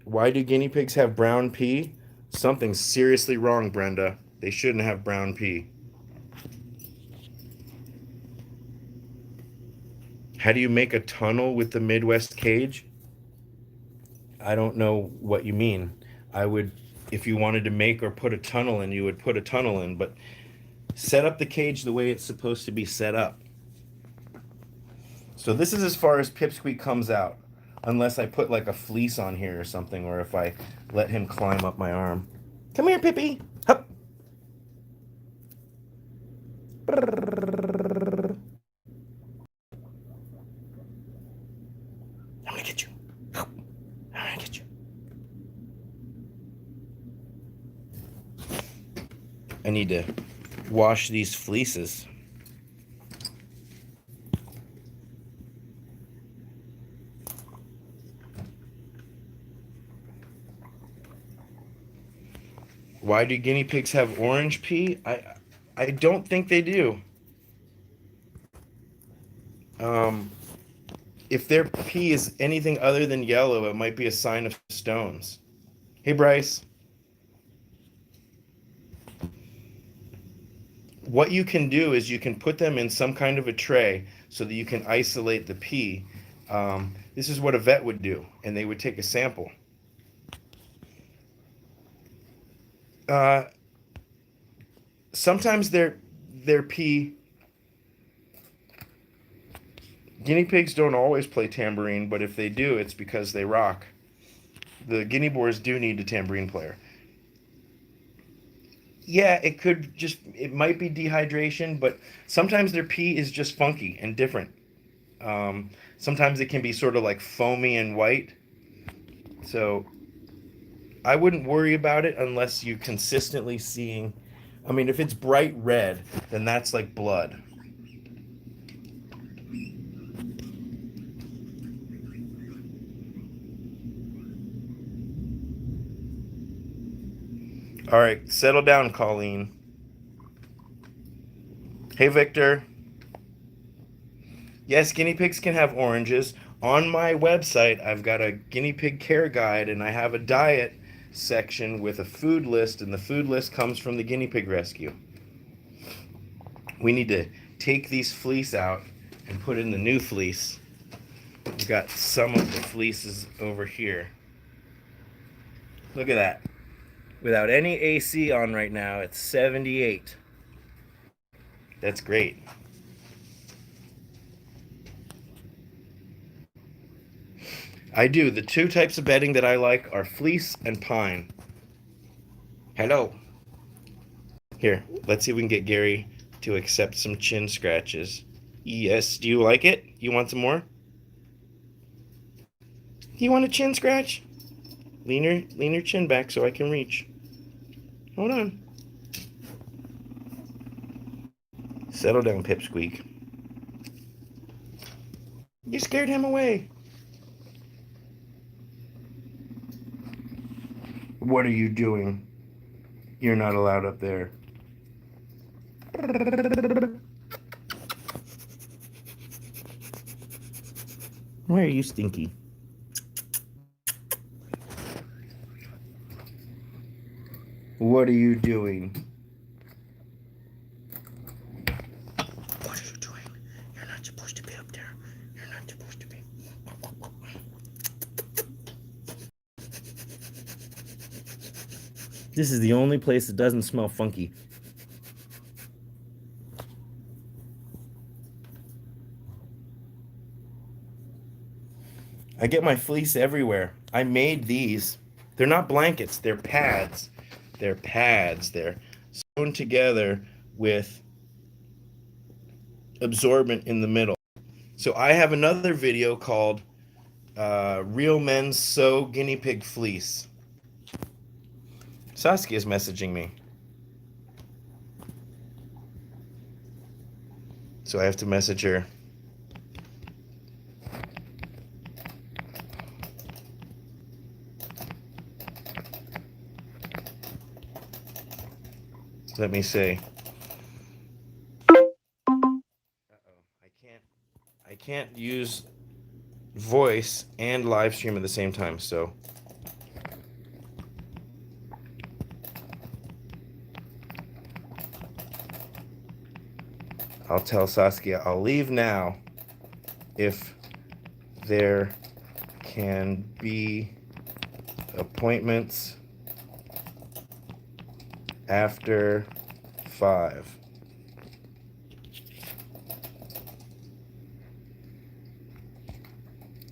S1: Why do guinea pigs have brown pee? Something's seriously wrong, Brenda. They shouldn't have brown pee. How do you make a tunnel with the Midwest cage? I don't know what you mean. I would, if you wanted to make or put a tunnel in, you would put a tunnel in, but set up the cage the way it's supposed to be set up. So this is as far as Pipsqueak comes out, unless I put like a fleece on here or something, or if I let him climb up my arm. Come here, Pippy. Hup. I'm gonna get you. I'm gonna get you. I need to wash these fleeces. Why do guinea pigs have orange pee? I don't think they do. If their pee is anything other than yellow, it might be a sign of stones. Hey, Bryce. What you can do is you can put them in some kind of a tray so that you can isolate the pee. This is what a vet would do, and they would take a sample. Sometimes their pee. Guinea pigs don't always play tambourine, but if they do, it's because they rock. The guinea boars do need a tambourine player. Yeah, it might be dehydration, but sometimes their pee is just funky and different. Sometimes it can be sort of like foamy and white. So I wouldn't worry about it unless you consistently seeing. I mean, if it's bright red, then that's like blood. All right, settle down, Colleen. Hey, Victor. Yes, guinea pigs can have oranges. On my website, I've got a guinea pig care guide, and I have a diet section with a food list, and the food list comes from the guinea pig rescue. We need to take these fleece out and put in the new fleece. We've got some of the fleeces over here. Look at that. Without any AC on right now, it's 78. That's great. I do. The two types of bedding that I like are fleece and pine. Hello. Here, let's see if we can get Gary to accept some chin scratches. Yes, do you like it? You want some more? You want a chin scratch? Lean your chin back so I can reach. Hold on. Settle down, Pipsqueak. You scared him away. What are you doing? You're not allowed up there. Why are you stinky? What are you doing? What are you doing? You're not supposed to be up there. You're not supposed to be. This is the only place that doesn't smell funky. I get my fleece everywhere. I made these. They're not blankets, they're pads. They're pads. They're sewn together with absorbent in the middle. So I have another video called Real Men Sew Guinea Pig Fleece. Saskia's messaging me. So I have to message her. Let me see. Uh-oh. I can't use voice and live stream at the same time, so I'll tell Saskia I'll leave now if there can be appointments after 5.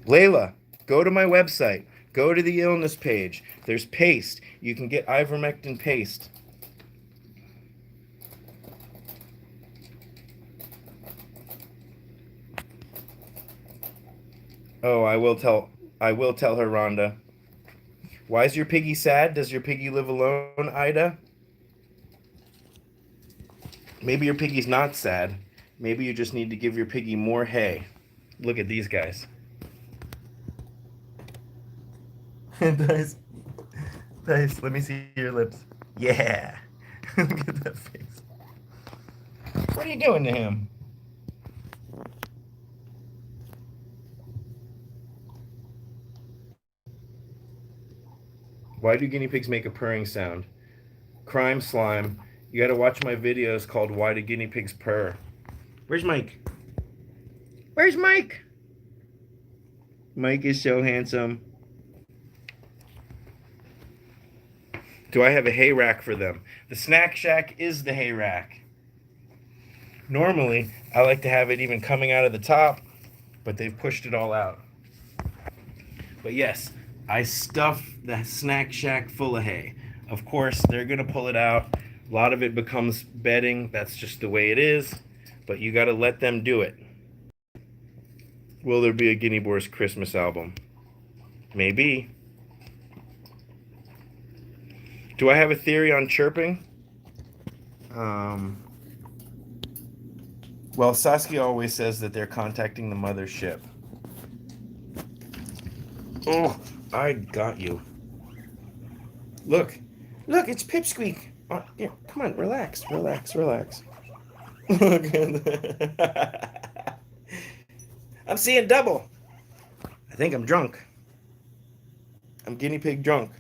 S1: Layla, go to my website. Go to the illness page. There's paste. You can get ivermectin paste. Oh, I will tell her, Rhonda. Why is your piggy sad? Does your piggy live alone, Ida? Maybe your piggy's not sad. Maybe you just need to give your piggy more hay. Look at these guys. Dice, let me see your lips. Yeah. Look at that face. What are you doing to him? Why do guinea pigs make a purring sound? Crime slime. You gotta watch my videos called Why Do Guinea Pigs Purr? Where's Mike? Where's Mike? Mike is so handsome. Do I have a hay rack for them? The snack shack is the hay rack. Normally, I like to have it even coming out of the top, but they've pushed it all out. But yes, I stuff the snack shack full of hay. Of course, they're going to pull it out. A lot of it becomes bedding. That's just the way it is. But you got to let them do it. Will there be a Guinea Boars Christmas album? Maybe. Do I have a theory on chirping? Well, Saskia always says that they're contacting the mothership. Oh, I got you. Look, it's Pipsqueak. Oh, yeah, come on, relax. I'm seeing double. I think I'm drunk. I'm guinea pig drunk.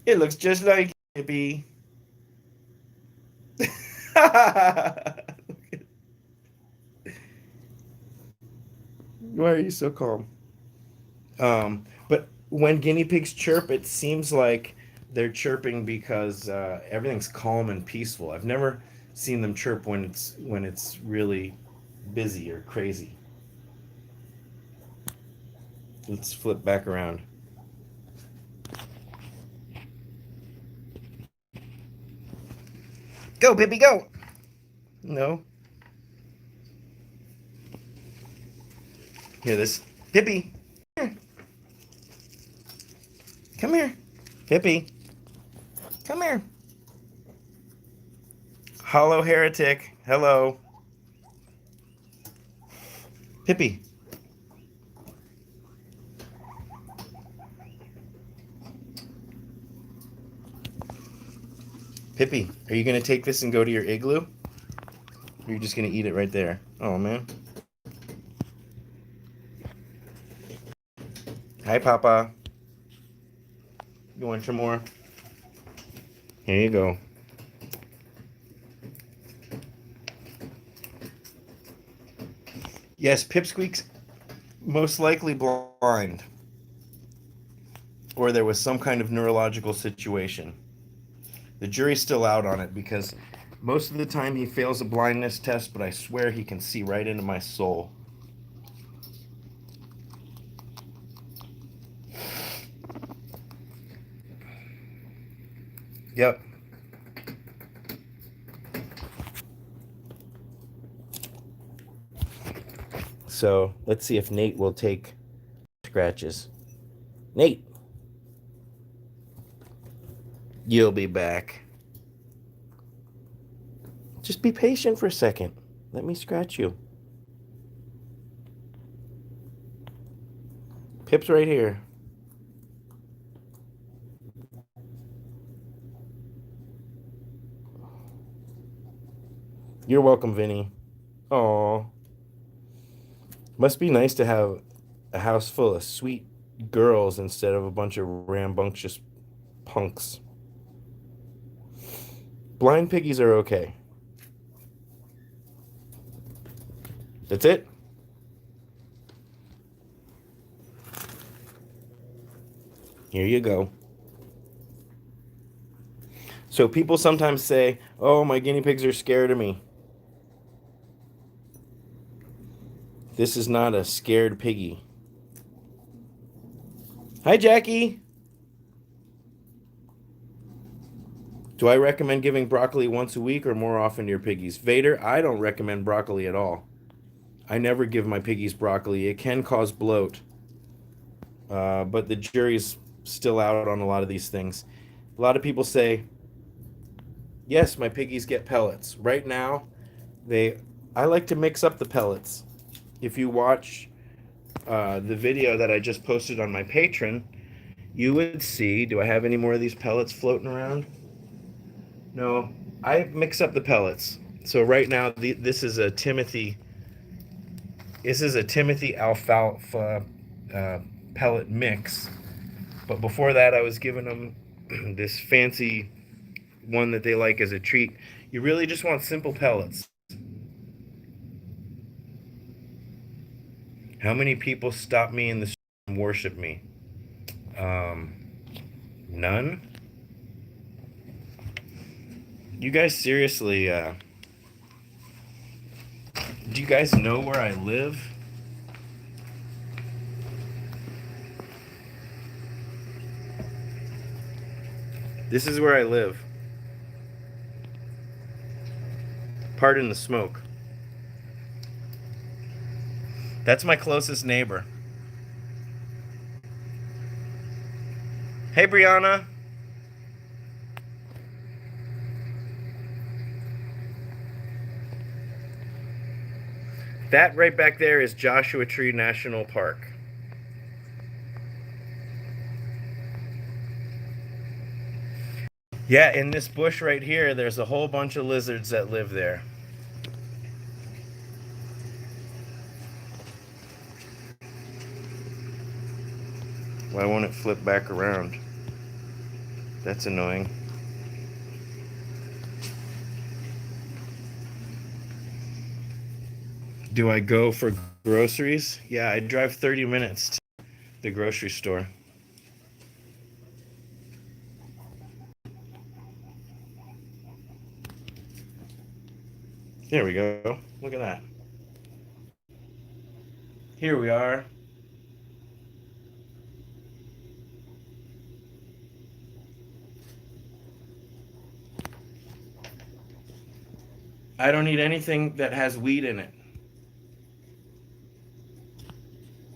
S1: It looks just like Hippie. Why are you so calm? But when guinea pigs chirp, it seems like they're chirping because everything's calm and peaceful. I've never seen them chirp when it's really busy or crazy. Let's flip back around. Go, Pippi, go! No. Here, this. Pippi! Here. Come here. Pippi. Come here. Hollow heretic. Hello. Pippi. Pippi, are you going to take this and go to your igloo? Or are you just going to eat it right there? Oh, man. Hi, Papa. You want some more? Here you go. Yes, Pipsqueak's most likely blind. Or there was some kind of neurological situation. The jury's still out on it because most of the time he fails a blindness test, but I swear he can see right into my soul. Yep. So let's see if Nate will take scratches. Nate, you'll be back. Just be patient for a second. Let me scratch you. Pip's right here. You're welcome, Vinny. Aw. Must be nice to have a house full of sweet girls instead of a bunch of rambunctious punks. Blind piggies are okay. That's it? Here you go. So people sometimes say, oh, my guinea pigs are scared of me. This is not a scared piggy. Hi, Jackie. Do I recommend giving broccoli once a week or more often to your piggies? Vader, I don't recommend broccoli at all. I never give my piggies broccoli. It can cause bloat. But the jury's still out on a lot of these things. A lot of people say, yes, my piggies get pellets. Right now, I like to mix up the pellets. If you watch the video that I just posted on my Patron, you would see, do I have any more of these pellets floating around? No, I mix up the pellets. So right now, this is a Timothy alfalfa pellet mix. But before that, I was giving them this fancy one that they like as a treat. You really just want simple pellets. How many people stop me in the street and worship me? Um, None. You guys seriously, do you guys know where I live? This is where I live. Pardon the smoke. That's my closest neighbor. Hey, Brianna. That right back there is Joshua Tree National Park. Yeah, in this bush right here, there's a whole bunch of lizards that live there. Why won't it flip back around? That's annoying. Do I go for groceries? Yeah, I drive 30 minutes to the grocery store. There we go. Look at that. Here we are. I don't eat anything that has wheat in it.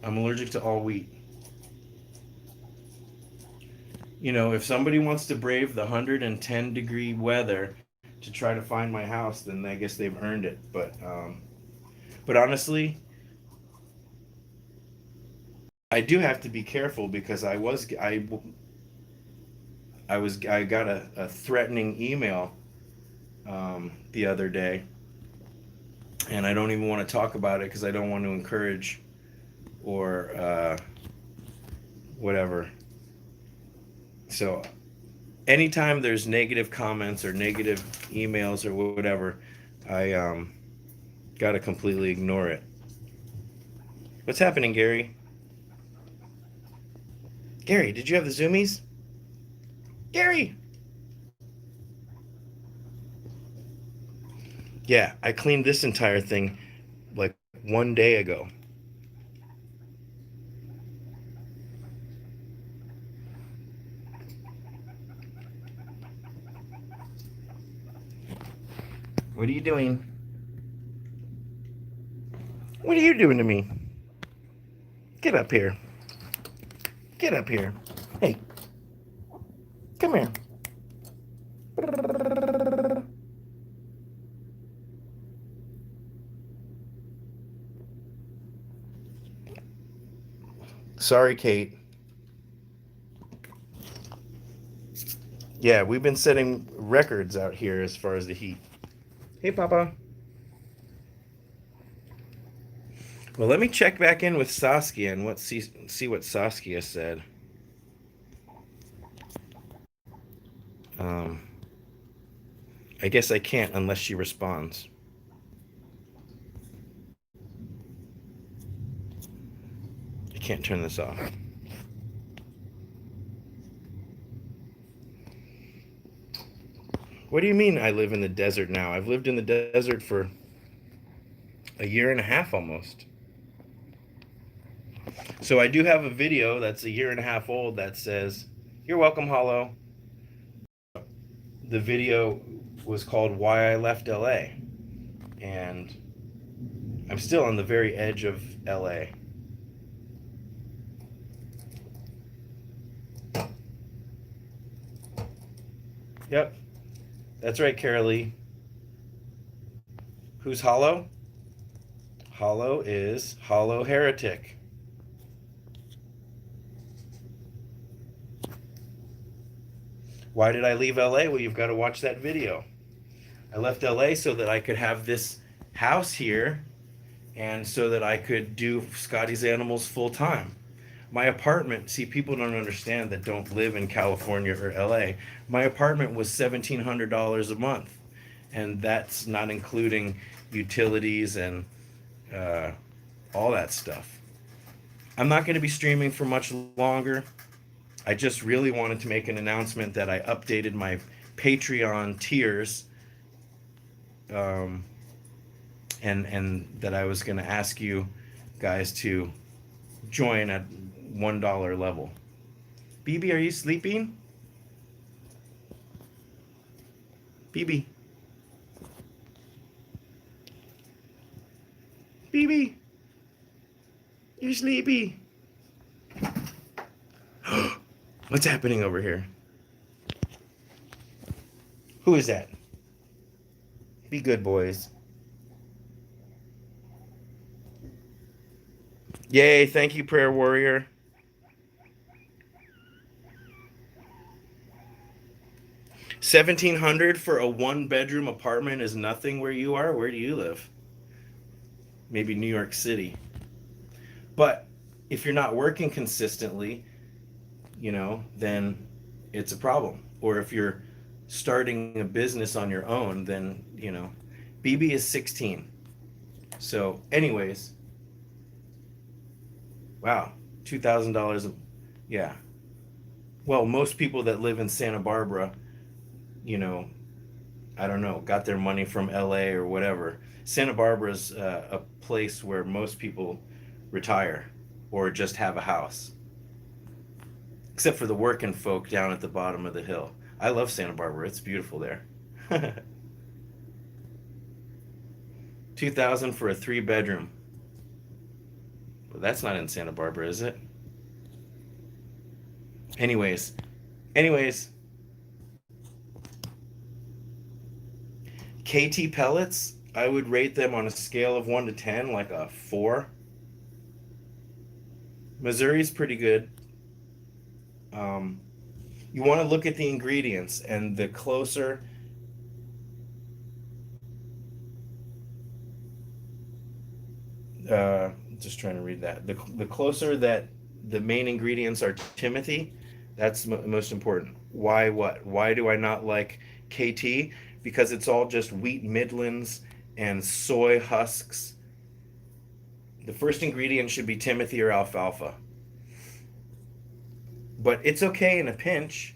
S1: I'm allergic to all wheat. You know, if somebody wants to brave the 110-degree weather to try to find my house, then I guess they've earned it. But honestly, I do have to be careful because I got a threatening email the other day, and I don't even want to talk about it because I don't want to encourage or whatever. So anytime there's negative comments or negative emails or whatever, I gotta completely ignore it. What's happening, Gary? Gary, did you have the zoomies? Gary! Yeah, I cleaned this entire thing like one day ago. What are you doing? What are you doing to me? Get up here. Get up here. Hey, come here. Sorry, Kate. Yeah, we've been setting records out here as far as the heat. Hey, Papa. Well, let me check back in with Saskia and see what Saskia said. Um, I guess I can't unless she responds. I can't turn this off. What do you mean I live in the desert now? I've lived in the desert for a year and a half almost. So I do have a video that's a year and a half old that says, "You're welcome, Hollow." The video was called "Why I Left LA." And I'm still on the very edge of LA. Yep, that's right, Carolee. Who's Hollow? Hollow is Hollow Heretic. Why did I leave LA? Well, you've got to watch that video. I left LA so that I could have this house here and so that I could do Scotty's Animals full time. My apartment, see, people don't understand that don't live in California or LA. My apartment was $1,700 a month, and that's not including utilities and all that stuff. I'm not going to be streaming for much longer. I just really wanted to make an announcement that I updated my Patreon tiers, and that I was going to ask you guys to join at $1 level. BB, are you sleeping? BB. BB. You're sleepy. What's happening over here? Who is that? Be good, boys. Yay, thank you, Prayer Warrior. $1,700 for a one-bedroom apartment is nothing where you are. Where do you live? Maybe New York City. But if you're not working consistently, then it's a problem. Or if you're starting a business on your own, then, BB is 16. So, anyways, wow, $2,000. Yeah. Well, most people that live in Santa Barbara, I don't know, got their money from LA or whatever. Santa Barbara's a place where most people retire or just have a house. Except for the working folk down at the bottom of the hill. I love Santa Barbara. It's beautiful there. 2,000 for a 3-bedroom. But that's not in Santa Barbara, is it? Anyways. KT pellets, I would rate them on a scale of 1 to 10, like a 4. Missouri's pretty good. You want to look at the ingredients, and the closer just trying to read that. The closer that the main ingredients are Timothy, that's most important. Why what? Why do I not like KT? Because it's all just wheat midlands and soy husks. The first ingredient should be Timothy or alfalfa. But it's okay in a pinch.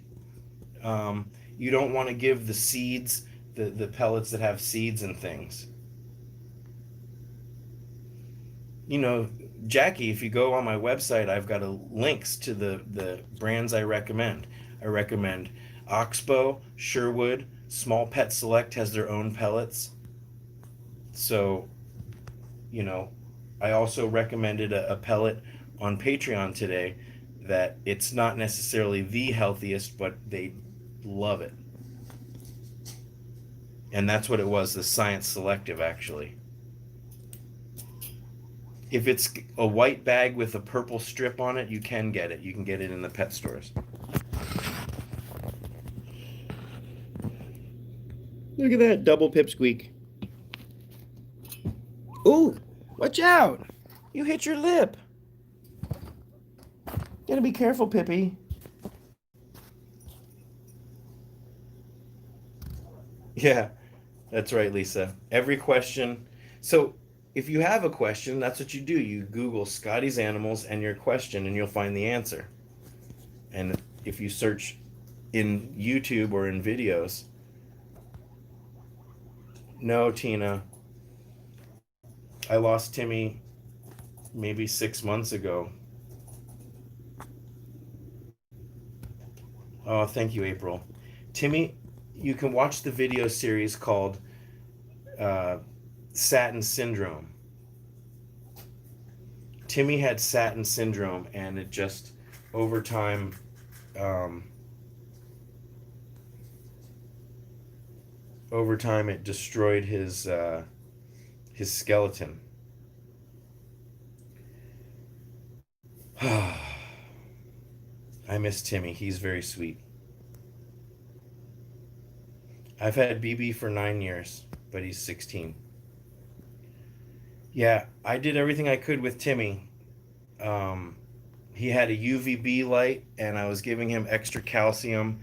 S1: You don't want to give the seeds, the pellets that have seeds and things. Jackie, if you go on my website, I've got links to the brands I recommend. I recommend Oxbow, Sherwood, Small Pet Select has their own pellets. So, I also recommended a pellet on Patreon today that it's not necessarily the healthiest, but they love it. And that's what it was, the Science Selective, actually. If it's a white bag with a purple strip on it, you can get it. You can get it in the pet stores. Look at that double pipsqueak. Ooh, watch out. You hit your lip. Gotta be careful, Pippi. Yeah, that's right, Lisa. Every question. So, if you have a question, that's what you do. You Google Scotty's animals and your question, and you'll find the answer. And if you search in YouTube or in videos, no, Tina, I lost Timmy maybe 6 months ago. Oh, thank you, April. Timmy, you can watch the video series called uh, Satin Syndrome. Timmy had Satin Syndrome, and it just over time, um, it destroyed his skeleton. I miss Timmy. He's very sweet. I've had BB for 9 years, but he's 16. Yeah, I did everything I could with Timmy. Um, he had a UVB light, and I was giving him extra calcium,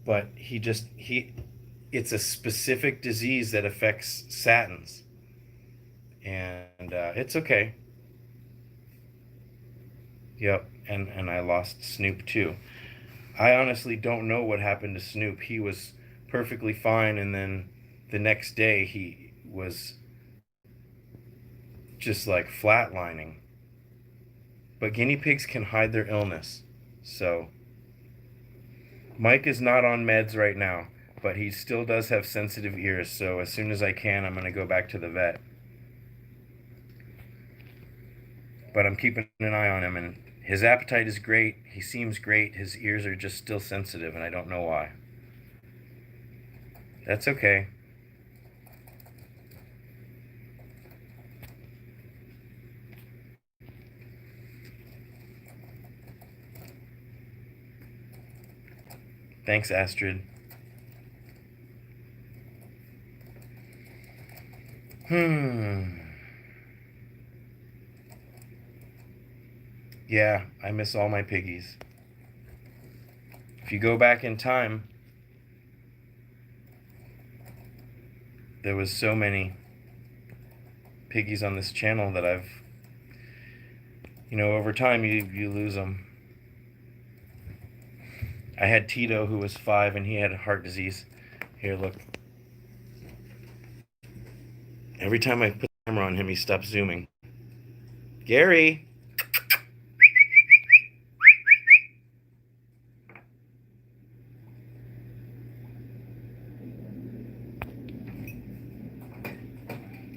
S1: but it's a specific disease that affects satins, and it's okay. Yep, and I lost Snoop too. I honestly don't know what happened to Snoop. He was perfectly fine, and then the next day he was just like flatlining. But guinea pigs can hide their illness. So, Mike is not on meds right now, but he still does have sensitive ears. So, as soon as I can, I'm going to go back to the vet. But I'm keeping an eye on him, and his appetite is great. He seems great. His ears are just still sensitive, and I don't know why. That's okay. Thanks, Astrid. Hmm. Yeah, I miss all my piggies. If you go back in time, there was so many piggies on this channel that over time you lose them. I had Tito, who was 5, and he had heart disease. Here, look. Every time I put the camera on him, he stops zooming. Gary!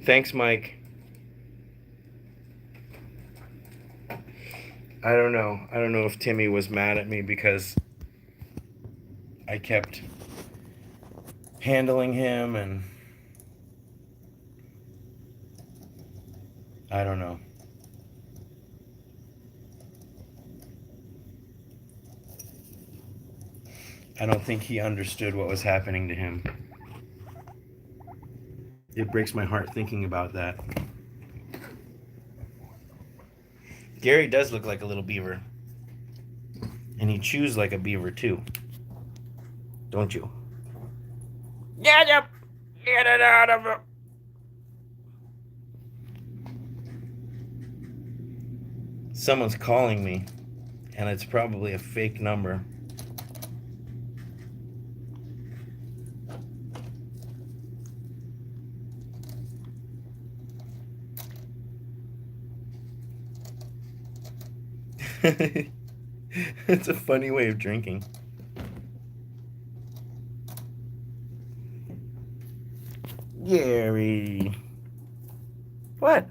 S1: Thanks, Mike. I don't know. I don't know if Timmy was mad at me because I kept handling him, and I don't know. I don't think he understood what was happening to him. It breaks my heart thinking about that. Gary does look like a little beaver. And he chews like a beaver, too. Don't you? Get up! Get it out of it! Someone's calling me, and it's probably a fake number. It's a funny way of drinking. Gary. What?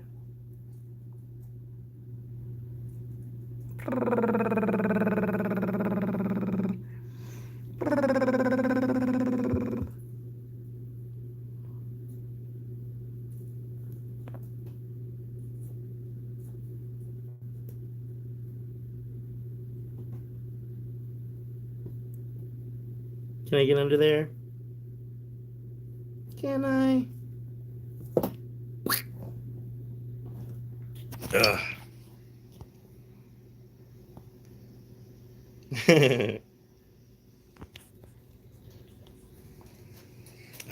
S1: Can I get under there? Can I? Ugh. I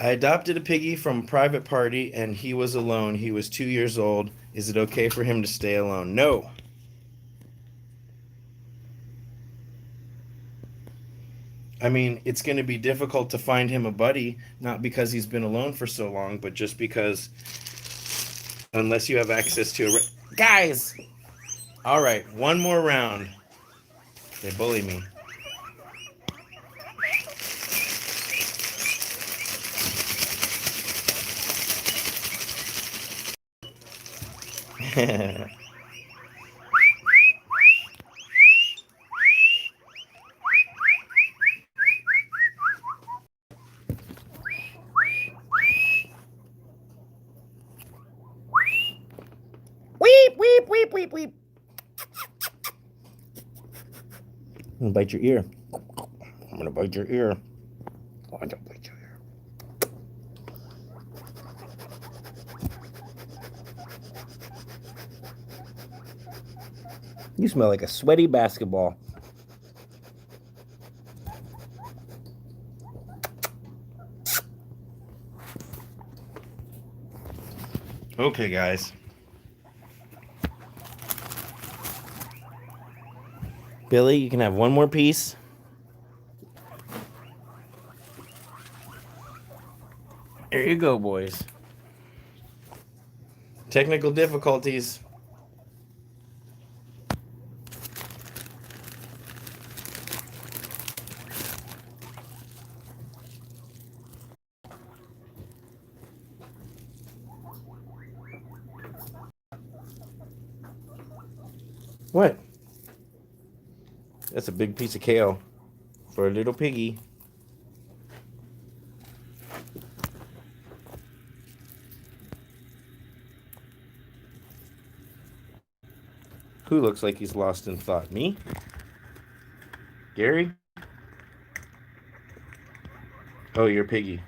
S1: adopted a piggy from a private party and he was alone. He was 2 years old. Is it okay for him to stay alone? No. I mean, it's going to be difficult to find him a buddy, not because he's been alone for so long, but just because unless you have access to a. Guys! All right, one more round. They bully me. Weep, weep, weep, weep, weep. I'm gonna bite your ear. I'm gonna bite your ear. I'm gonna bite your ear. You smell like a sweaty basketball. Okay, guys. Billy, you can have one more piece. There you go, boys. Technical difficulties. What? That's a big piece of kale for a little piggy. Who looks like he's lost in thought? Me? Gary? Oh, you're piggy.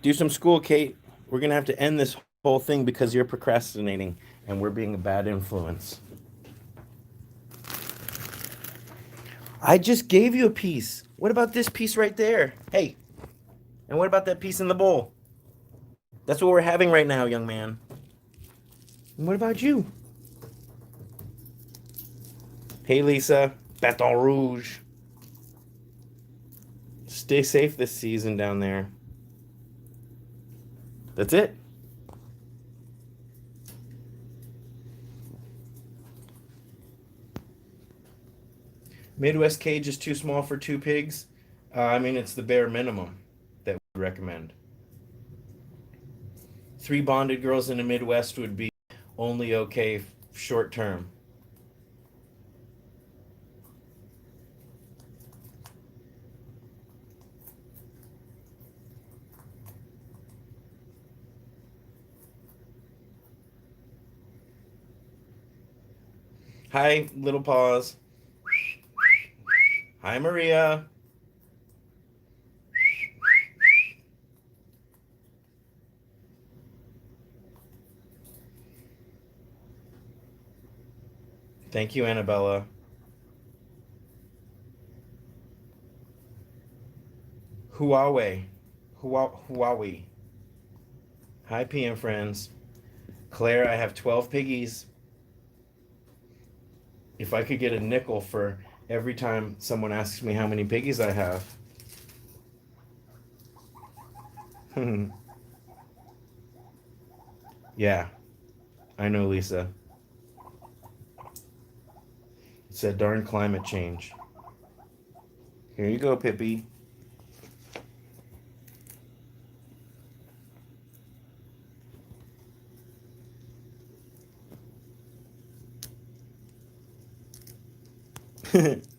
S1: Do some school, Kate. We're going to have to end this whole thing because you're procrastinating and we're being a bad influence. I just gave you a piece. What about this piece right there? Hey, and what about that piece in the bowl? That's what we're having right now, young man. And what about you? Hey, Lisa. Baton Rouge. Stay safe this season down there. That's it. Midwest cage is too small for two pigs. I mean, it's the bare minimum that we recommend. 3 bonded girls in the Midwest would be only okay short term. Hi, little paws. Hi, Maria. Thank you, Annabella. Huawei. Huawei. Hi, PM friends. Claire, I have 12 piggies. If I could get a nickel for every time someone asks me how many piggies I have. Yeah, I know, Lisa. It's that darn climate change. Here you go, Pippi.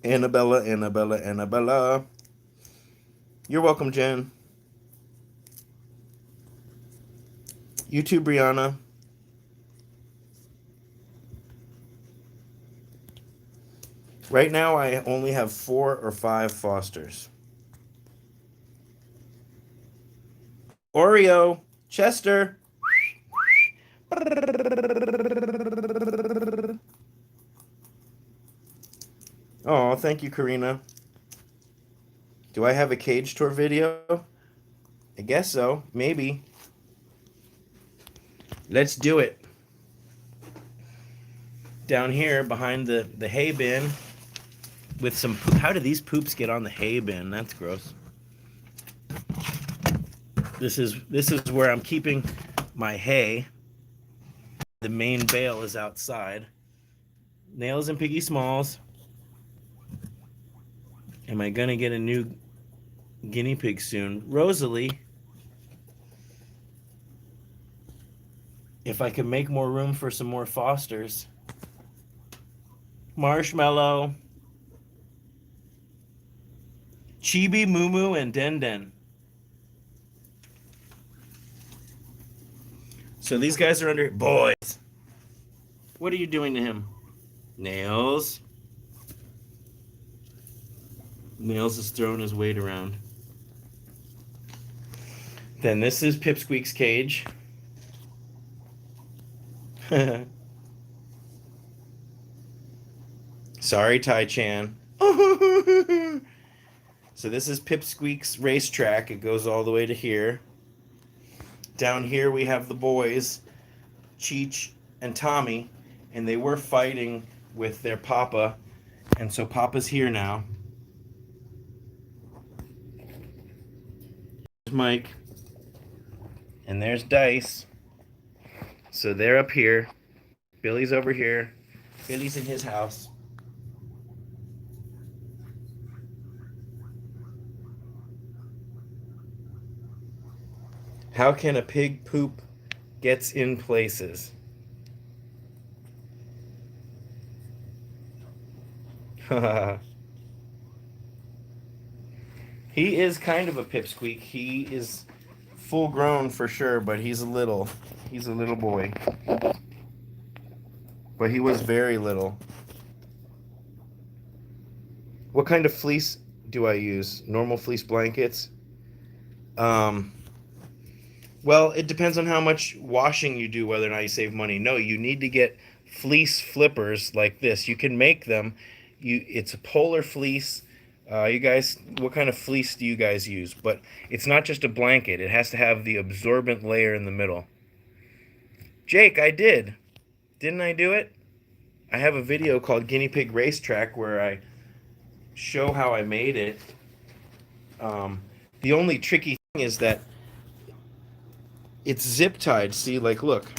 S1: Annabella, Annabella, Annabella. You're welcome, Jen. You too, Brianna. Right now, I only have 4 or 5 fosters. Oreo, Chester. Oh, thank you, Karina. Do I have a cage tour video? I guess so. Maybe. Let's do it. Down here behind the hay bin with some poop. How do these poops get on the hay bin? That's gross. This is where I'm keeping my hay. The main bale is outside. Nails and Piggy Smalls. Am I gonna get a new guinea pig soon? Rosalie. If I can make more room for some more Fosters. Marshmallow. Chibi, Moo and Den Den. So these guys are under... Boys! What are you doing to him? Nails. Nails is throwing his weight around. Then this is Pipsqueak's cage. Sorry, Tai-chan. So this is Pipsqueak's racetrack. It goes all the way to here. Down here we have the boys, Cheech and Tommy, and they were fighting with their papa, and so Papa's here now. There's Mike, and there's Dice. So they're up here. Billy's over here. Billy's in his house. How can a pig poop gets in places? He is kind of a pipsqueak. He is full grown for sure, but he's a little boy. But he was very little. What kind of fleece do I use? Normal fleece blankets? Well, it depends on how much washing you do, whether or not you save money. No, you need to get fleece flippers like this. You can make them. It's a polar fleece. You guys, what kind of fleece do you guys use? But it's not just a blanket. It has to have the absorbent layer in the middle. Jake, I did. Didn't I do it? I have a video called Guinea Pig Racetrack where I show how I made it. The only tricky thing is that it's zip tied. See, like, look.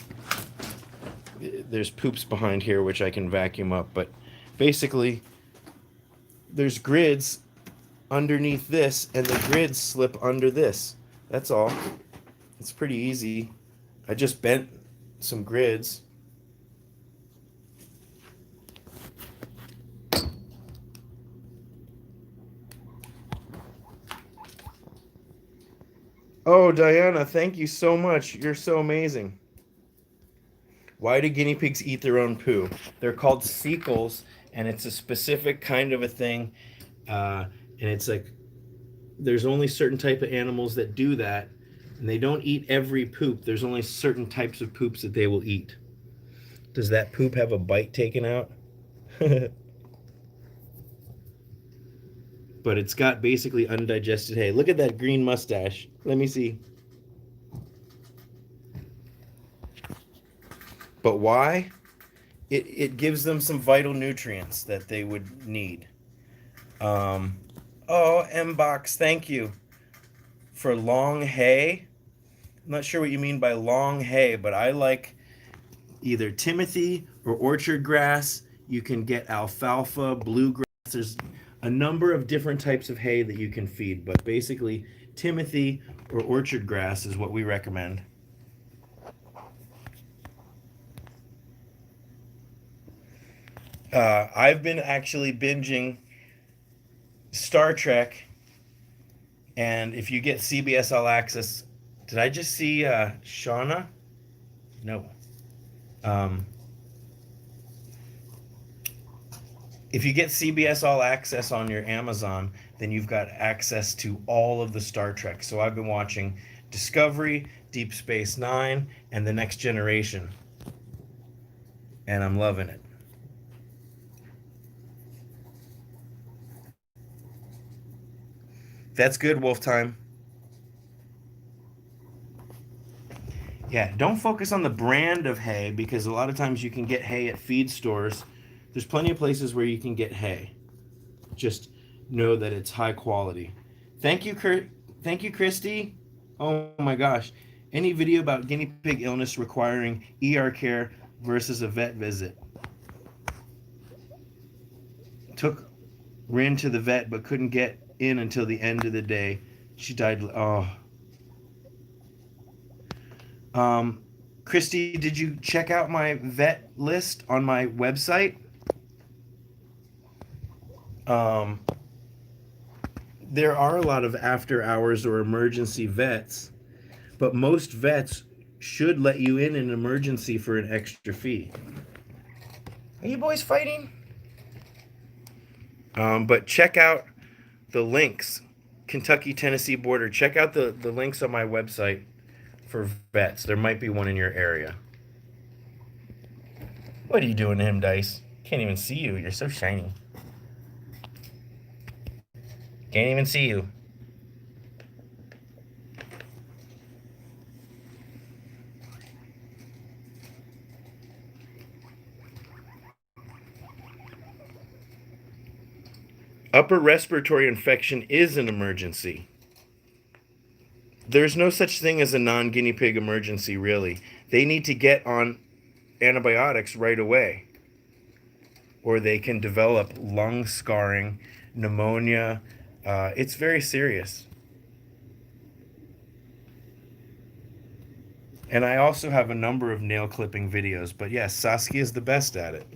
S1: There's poops behind here, which I can vacuum up. But basically, there's grids underneath this, and the grids slip under this. That's all. It's pretty easy. I just bent some grids. Oh, Diana, thank you so much. You're so amazing. Why do guinea pigs eat their own poo? They're called caecals, and it's a specific kind of a thing. And it's like there's only certain type of animals that do that, and they don't eat every poop. There's only certain types of poops that they will eat. Does that poop have a bite taken out? But it's got basically undigested hay. Look at that green mustache. Let me see. But why? It gives them some vital nutrients that they would need. Oh, M-Box, thank you. For long hay. I'm not sure what you mean by long hay, but I like either Timothy or orchard grass. You can get alfalfa, bluegrass. There's a number of different types of hay that you can feed, but basically Timothy or orchard grass is what we recommend. I've been actually binging Star Trek, and if you get CBS All Access, did I just see Shauna? No. If you get CBS All Access on your Amazon, then you've got access to all of the Star Trek. So I've been watching Discovery, Deep Space Nine, and The Next Generation. And I'm loving it. That's good, Wolf Time. Yeah, don't focus on the brand of hay because a lot of times you can get hay at feed stores. There's plenty of places where you can get hay. Just know that it's high quality. Thank you, Thank you, Christy. Oh my gosh. Any video about guinea pig illness requiring ER care versus a vet visit? Ran to the vet but couldn't get in until the end of the day. She died. Oh. Christy, did you check out my vet list on my website? There are a lot of after hours or emergency vets, but most vets should let you in an emergency for an extra fee. Are you boys fighting? But check out the links. Kentucky-Tennessee border. Check out the links on my website for vets. There might be one in your area. What are you doing to him, Dice? Can't even see you. You're so shiny. Can't even see you. Upper respiratory infection is an emergency. There's no such thing as a non-guinea pig emergency, really. They need to get on antibiotics right away, or they can develop lung scarring, pneumonia. It's very serious. And I also have a number of nail clipping videos, but yes, Saskia is the best at it.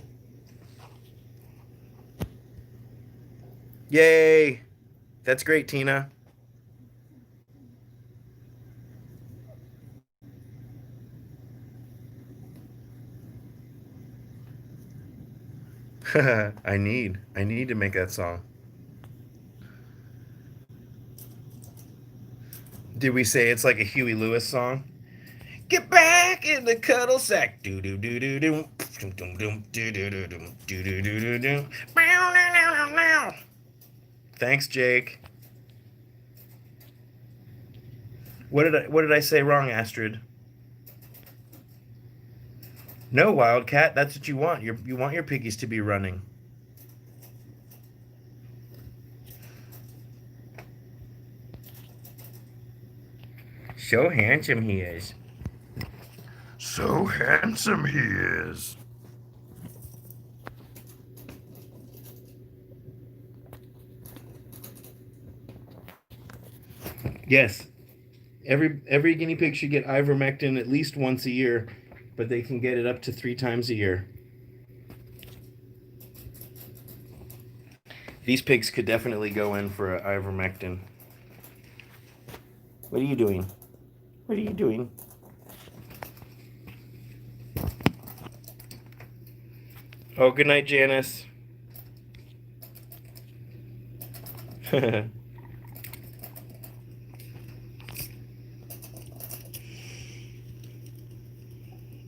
S1: Yay! That's great, Tina. I need to make that song. Did we say it's like a Huey Lewis song? Get back in the cuddle sack. Do do do do do. Do do do do do do do do do. Thanks, Jake. What did I say wrong, Astrid? No, Wildcat. That's what you want. You want your piggies to be running. So handsome he is. So handsome he is. Yes. Every guinea pig should get ivermectin at least once a year, but they can get it up to 3 times a year. These pigs could definitely go in for ivermectin. What are you doing? What are you doing? Oh, good night, Janice.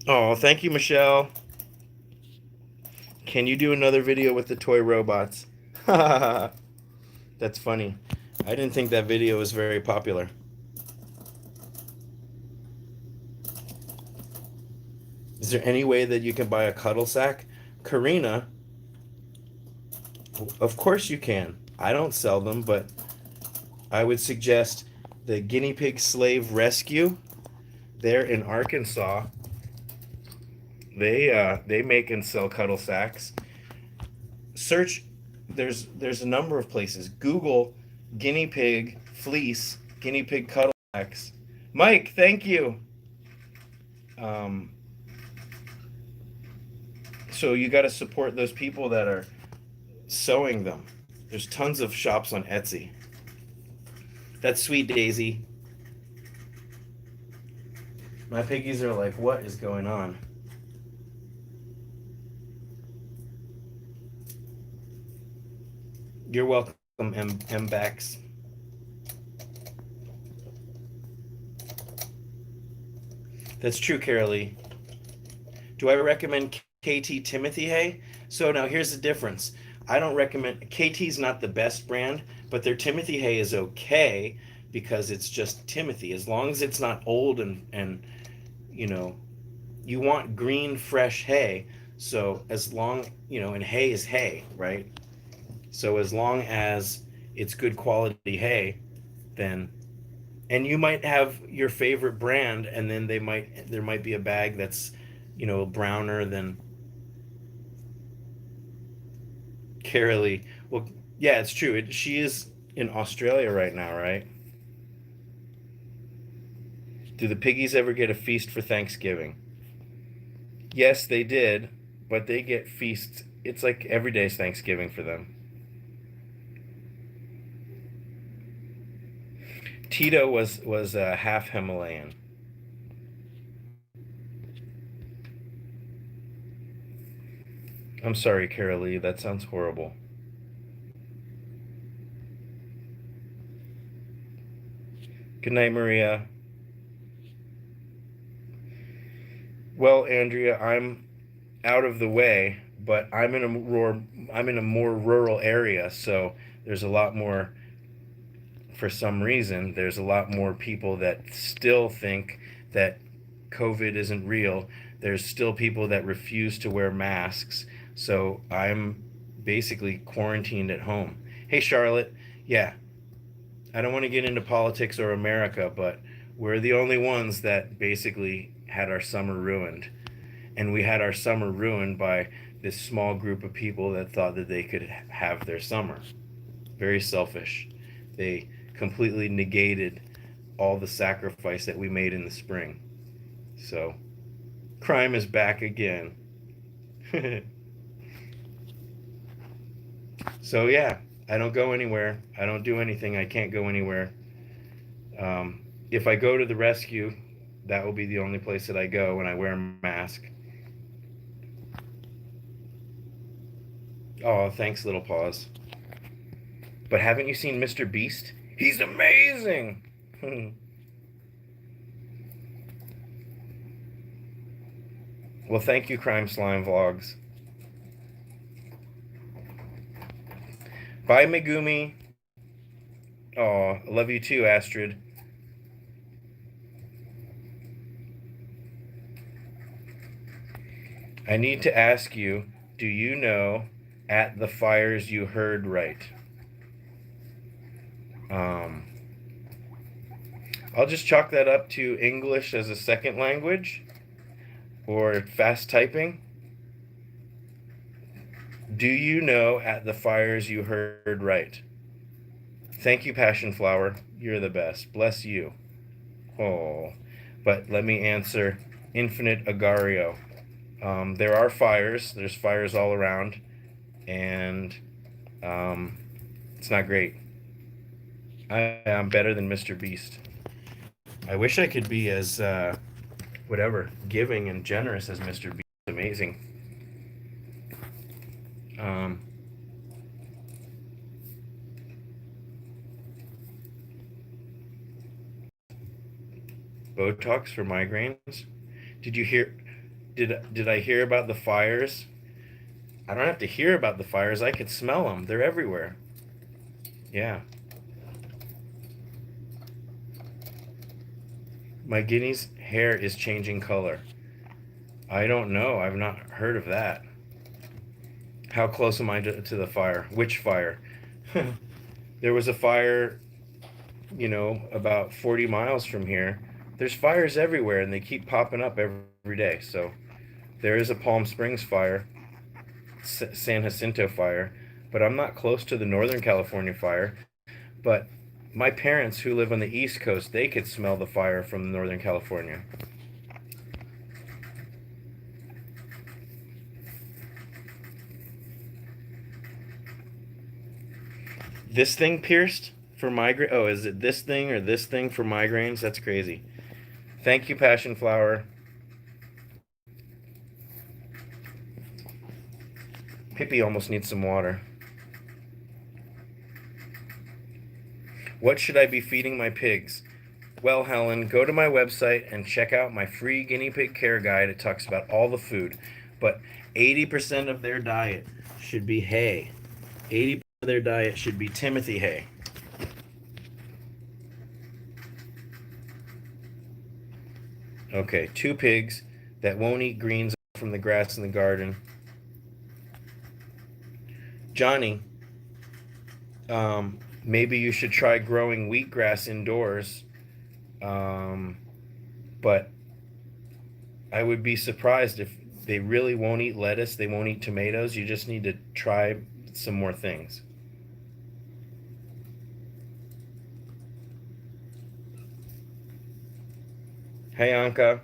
S1: Oh, thank you, Michelle. Can you do another video with the toy robots? That's funny. I didn't think that video was very popular. Is there any way that you can buy a cuddle sack? Karina, of course you can. I don't sell them, but I would suggest the Guinea Pig Slave Rescue. They're in Arkansas. They make and sell cuddle sacks. Search. There's a number of places. Google guinea pig fleece, guinea pig cuddle sacks. Mike, thank you. So you got to support those people that are sewing them. There's tons of shops on Etsy. That's sweet, Daisy. My piggies are like, what is going on? You're welcome, M-Bax. That's true, Carolee. Do I recommend KT Timothy hay? So now here's the difference. I don't recommend KT's not the best brand, but their Timothy hay is okay because it's just Timothy. As long as it's not old and you know, you want green fresh hay. So as long, and hay is hay, right? So as long as it's good quality hay, then and you might have your favorite brand and then there might be a bag that's browner than Carolee. Well, yeah, it's true. She is in Australia right now, right? Do the piggies ever get a feast for Thanksgiving? Yes, they did, but they get feasts. It's like every day's Thanksgiving for them. Tito was half Himalayan. I'm sorry, Carolee. That sounds horrible. Good night, Maria. Well, Andrea, I'm out of the way, but I'm in a more rural area, so there's a lot more. For some reason, there's a lot more people that still think that COVID isn't real. There's still people that refuse to wear masks. So I'm basically quarantined at home. Hey, Charlotte. Yeah, I don't want to get into politics or America, but we're the only ones that basically had our summer ruined. And we had our summer ruined by this small group of people that thought that they could have their summer. Very selfish. They completely negated all the sacrifice that we made in the spring. So, crime is back again. So, yeah, I don't go anywhere. I don't do anything. I can't go anywhere. If I go to the rescue, that will be the only place that I go when I wear a mask. Oh, thanks, Little Paws. But haven't you seen Mr. Beast? He's amazing! Well, thank you, Crime Slime Vlogs. Bye, Megumi. Oh, I love you too, Astrid. I need to ask you, do you know at the fires you heard right? Um, I'll just chalk that up to English as a second language or fast typing. Do you know at the fires you heard right? Thank you, Passion Flower. You're the best. Bless you. Oh, but let me answer Infinite Agario. There are fires. There's fires all around, and um, it's not great. I am better than Mr. Beast. I wish I could be as whatever giving and generous as Mr. Beast. Amazing. Um, Botox for migraines. Did you hear? Did I hear about the fires? I don't have to hear about the fires. I could smell them. They're everywhere. Yeah. My guinea's hair is changing color. I don't know. I've not heard of that. How close am I to the fire? Which fire? There was a fire, about 40 miles from here. There's fires everywhere and they keep popping up every day. So there is a Palm Springs fire, San Jacinto fire, but I'm not close to the Northern California fire. But my parents who live on the East Coast, they could smell the fire from Northern California. This thing pierced for migraine? Oh, is it this thing or this thing for migraines? That's crazy. Thank you, Passion Flower. Pippi almost needs some water. What should I be feeding my pigs? Well, Helen, go to my website and check out my free guinea pig care guide. It talks about all the food, but 80% of their diet should be hay. 80% of their diet should be Timothy hay. Okay, 2 pigs that won't eat greens from the grass in the garden. Johnny, maybe you should try growing wheatgrass indoors. But I would be surprised if they really won't eat lettuce, they won't eat tomatoes. You just need to try some more things. Hey, Anka.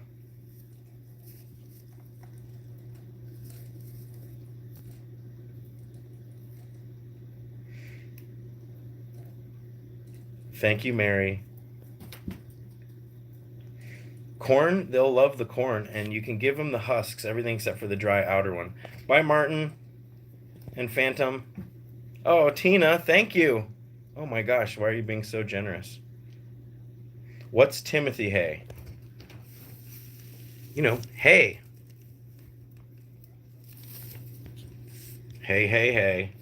S1: Thank you, Mary. Corn, they'll love the corn, and you can give them the husks, everything except for the dry outer one. Bye, Martin and Phantom. Oh, Tina, thank you. Oh my gosh, why are you being so generous? What's Timothy hay? You know, hay. Hey, hey, hey.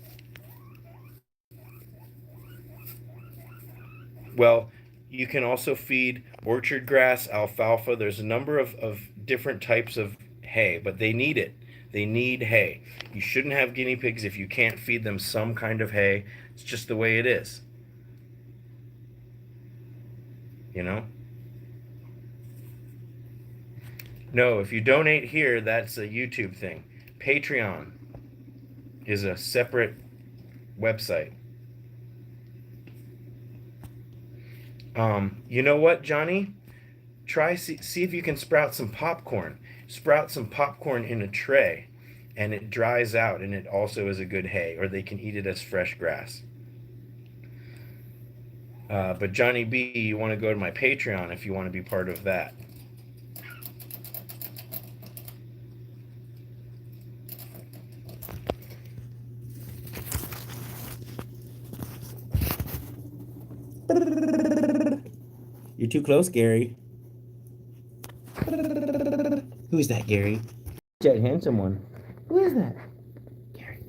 S1: Well, you can also feed orchard grass, alfalfa. There's a number of different types of hay, but they need it. They need hay. You shouldn't have guinea pigs if you can't feed them some kind of hay. It's just the way it is. You know? No, if you donate here, that's a YouTube thing. Patreon is a separate website. You know what, Johnny? See if you can sprout some popcorn. Sprout some popcorn in a tray, and it dries out, and it also is a good hay, or they can eat it as fresh grass. But Johnny B, you want to go to my Patreon if you want to be part of that. You're too close, Gary. Who is that, Gary? That handsome one. Who is that? Gary.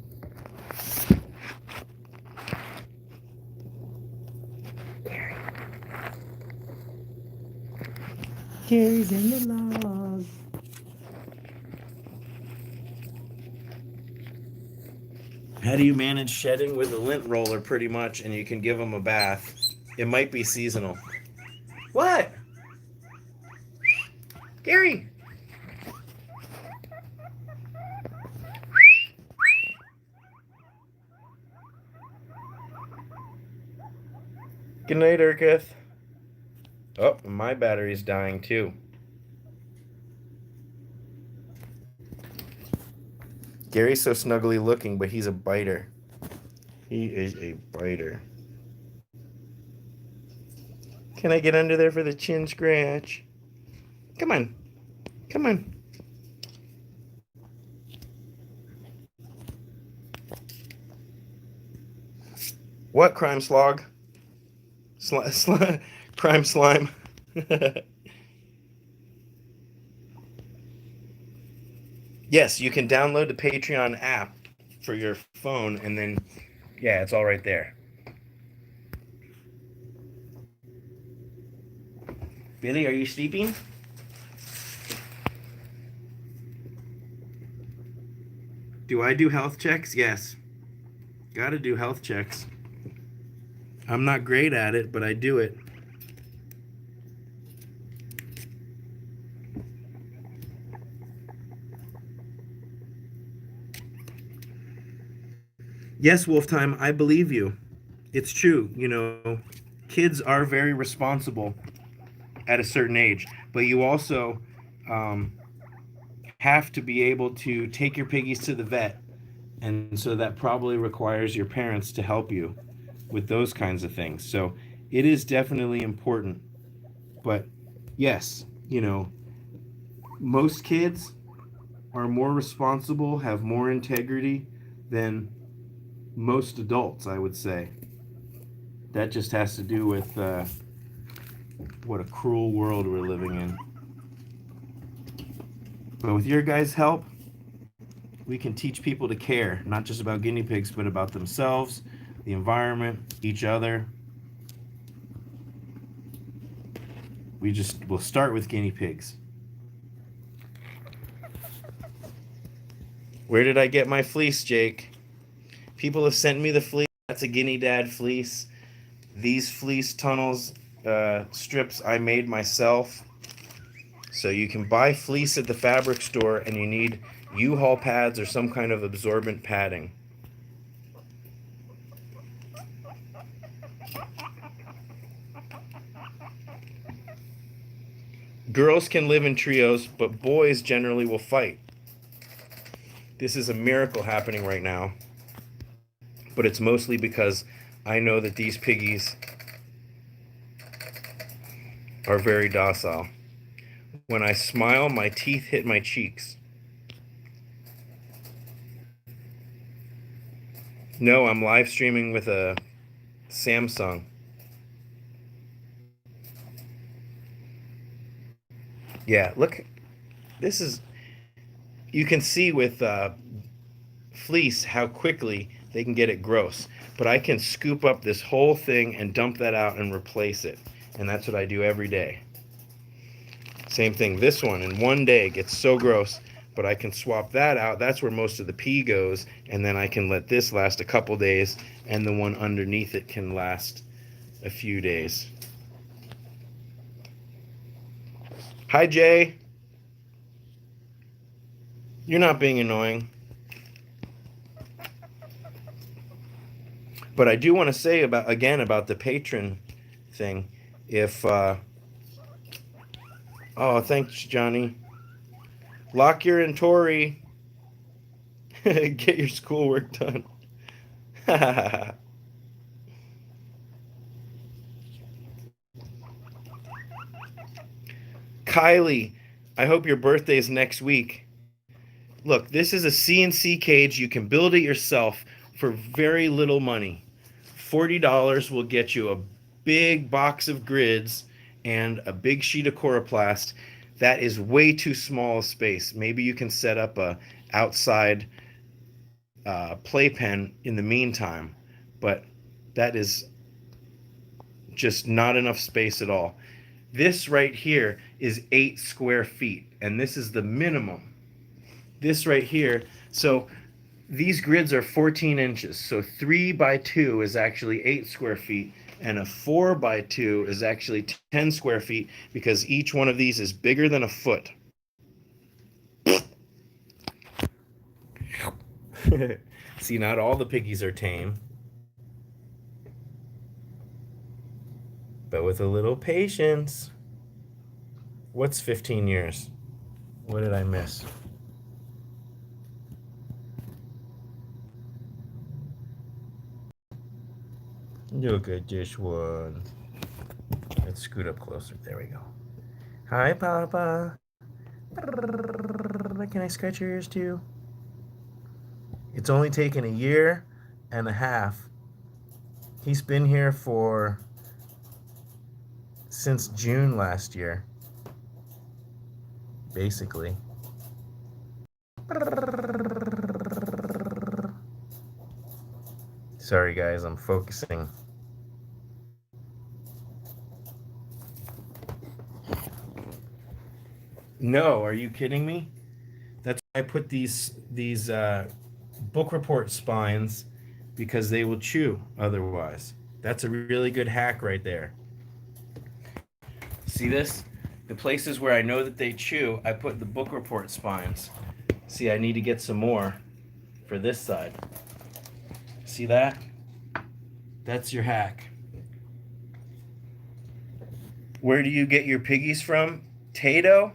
S1: Gary. Gary's in the log. How do you manage shedding with a lint roller pretty much, and you can give them a bath? It might be seasonal. What? Gary! Good night, Urketh. Oh, my battery's dying too. Gary's so snuggly looking, but he's a biter. He is a biter. Can I get under there for the chin scratch? Come on. Come on. What, crime slog? Crime slime. Yes, you can download the Patreon app for your phone, and then, yeah, it's all right there. Billy, are you sleeping? Do I do health checks? Yes. Gotta do health checks. I'm not great at it, but I do it. Yes, Wolf Time, I believe you. It's true, you know, kids are very responsible at a certain age, but you also have to be able to take your piggies to the vet, and so that probably requires your parents to help you with those kinds of things. So it is definitely important. But yes, you know, most kids are more responsible, have more integrity than most adults, I would say. That just has to do with What a cruel world we're living in. But with your guys' help, we can teach people to care, not just about guinea pigs, but about themselves, the environment, each other. We'll start with guinea pigs. Where did I get my fleece, Jake? People have sent me the fleece. That's a Guinea Dad fleece. These fleece tunnels, strips I made myself. So you can buy fleece at the fabric store, and you need U-Haul pads or some kind of absorbent padding. Girls can live in trios, but boys generally will fight. This is a miracle happening right now, but it's mostly because I know that these piggies are very docile. When I smile, my teeth hit my cheeks. No, I'm live streaming with a Samsung. Yeah, look, this is, you can see with fleece how quickly they can get it gross. But I can scoop up this whole thing and dump that out and replace it. And that's what I do every day. Same thing, this one in one day gets so gross, but I can swap that out. That's where most of the pee goes, and then I can let this last a couple days, and the one underneath it can last a few days. Hi, Jay. You're not being annoying. But I do want to say about the Patron thing. If oh, thanks, Johnny. Lock your and Tori. Get your schoolwork done. Kylie, I hope your birthday is next week. Look, this is a CNC cage. You can build it yourself for very little money. $40 will get you a big box of grids and a big sheet of coroplast. That is way too small a space. Maybe you can set up a outside playpen in the meantime, but that is just not enough space at all. This right here is 8 square feet, and this is the minimum. This right here, so these grids are 14 inches, so 3 by 2 is actually 8 square feet, and a 4 by 2 is actually 10 square feet, because each one of these is bigger than a foot. See, not all the piggies are tame, but with a little patience. What's 15 years? What did I miss? Look at this one. Let's scoot up closer. There we go. Hi, Papa. Can I scratch your ears too? It's only taken a year and a half. He's been here since June last year, basically. Sorry guys, I'm focusing. No, are you kidding me? That's why I put these book report spines, because they will chew otherwise. That's a really good hack right there. See this? The places where I know that they chew, I put the book report spines. See, I need to get some more for this side. See that? That's your hack. Where do you get your piggies from? Tato?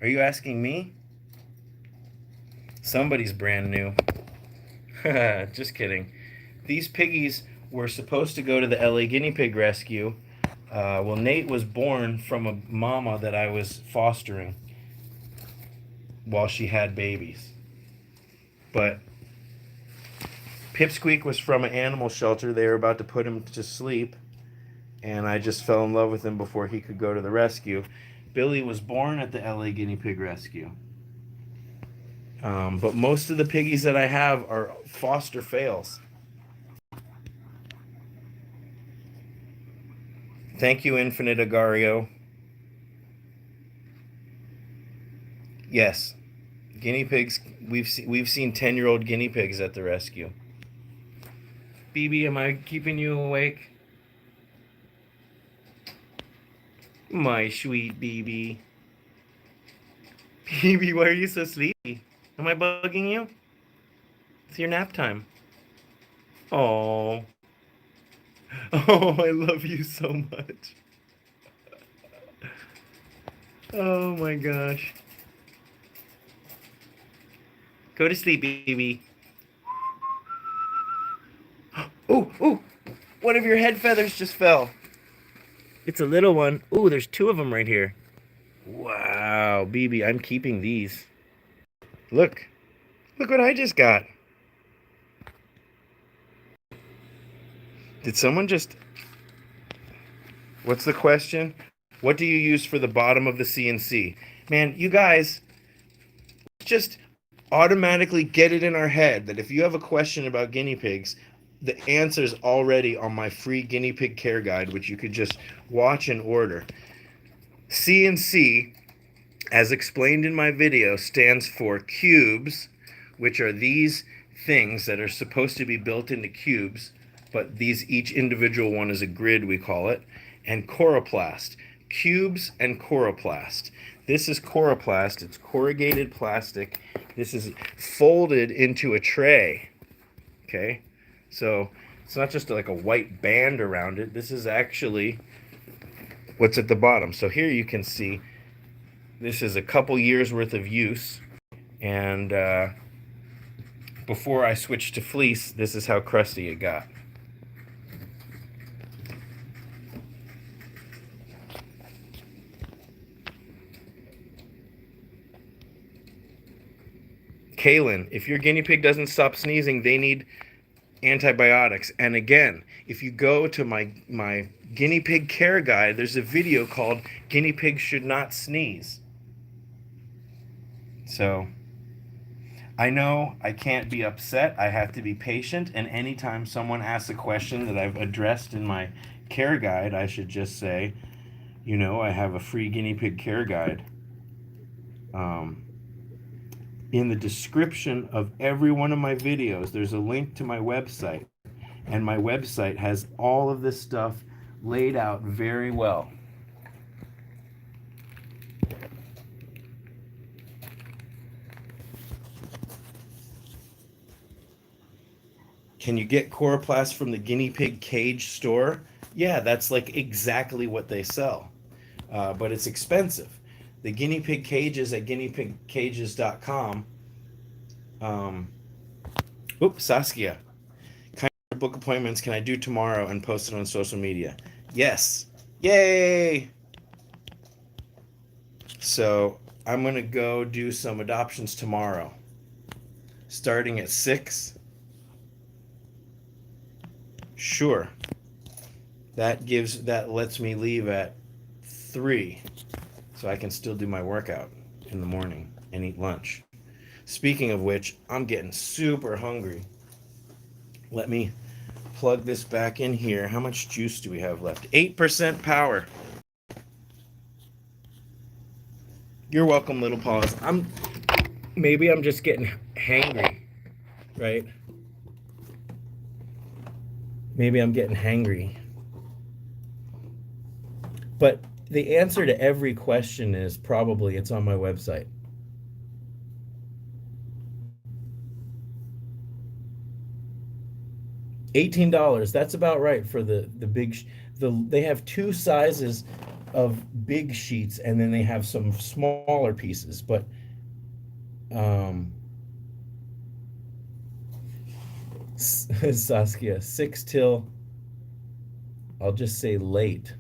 S1: Are you asking me? Somebody's brand new. Just kidding. These piggies were supposed to go to the LA Guinea Pig Rescue. Well, Nate was born from a mama that I was fostering while she had babies. But Pipsqueak was from an animal shelter. They were about to put him to sleep. and I just fell in love with him before he could go to the rescue. Billy was born at the LA Guinea Pig Rescue. But most of the piggies that I have are foster fails. Thank you, Infinite Agario. Yes, guinea pigs. We've seen 10-year-old guinea pigs at the rescue. BB, am I keeping you awake? My sweet BB. BB, why are you so sleepy? Am I bugging you? It's your nap time. Oh. Oh, I love you so much. Oh my gosh. Go to sleep, baby. Ooh, ooh. One of your head feathers just fell. It's a little one. Ooh, there's two of them right here. Wow, BB, I'm keeping these. Look. Look what I just got. Did someone just... What's the question? What do you use for the bottom of the CNC? Man, you guys just automatically get it in our head that if you have a question about guinea pigs, the answer's already on my free guinea pig care guide, which you could just watch and order. CNC, as explained in my video, stands for cubes, which are these things that are supposed to be built into cubes, but each individual one is a grid, we call it, and coroplast. Cubes and coroplast. This is coroplast. It's corrugated plastic. This is folded into a tray. Okay? So it's not just like a white band around it. This is actually what's at the bottom. So here you can see this is a couple years worth of use. And before I switched to fleece, this is how crusty it got. Kaylin, if your guinea pig doesn't stop sneezing, they need antibiotics. And again, if you go to my guinea pig care guide, there's a video called Guinea Pigs Should Not Sneeze. So I know I can't be upset. I have to be patient. And anytime someone asks a question that I've addressed in my care guide, I should just say, you know, I have a free guinea pig care guide. In the description of every one of my videos, there's a link to my website. And my website has all of this stuff laid out very well. Can you get coroplast from the guinea pig cage store? Yeah, that's like exactly what they sell. But it's expensive. The guinea pig cages at guineapigcages.com. Oops, Saskia. Kind of book appointments can I do tomorrow and post it on social media? Yes. Yay! So I'm going to go do some adoptions tomorrow. Starting at 6. Sure. That lets me leave at 3. So I can still do my workout in the morning and eat lunch. Speaking of which, I'm getting super hungry. Let me plug this back in here. How much juice do we have left? 8% power. You're welcome, little paws. Maybe I'm just getting hangry, right? Maybe I'm getting hangry. But the answer to every question is probably it's on my website. $18. That's about right for the big. They have 2 sizes of big sheets, and then they have some smaller pieces. But Saskia, 6 till, I'll just say late.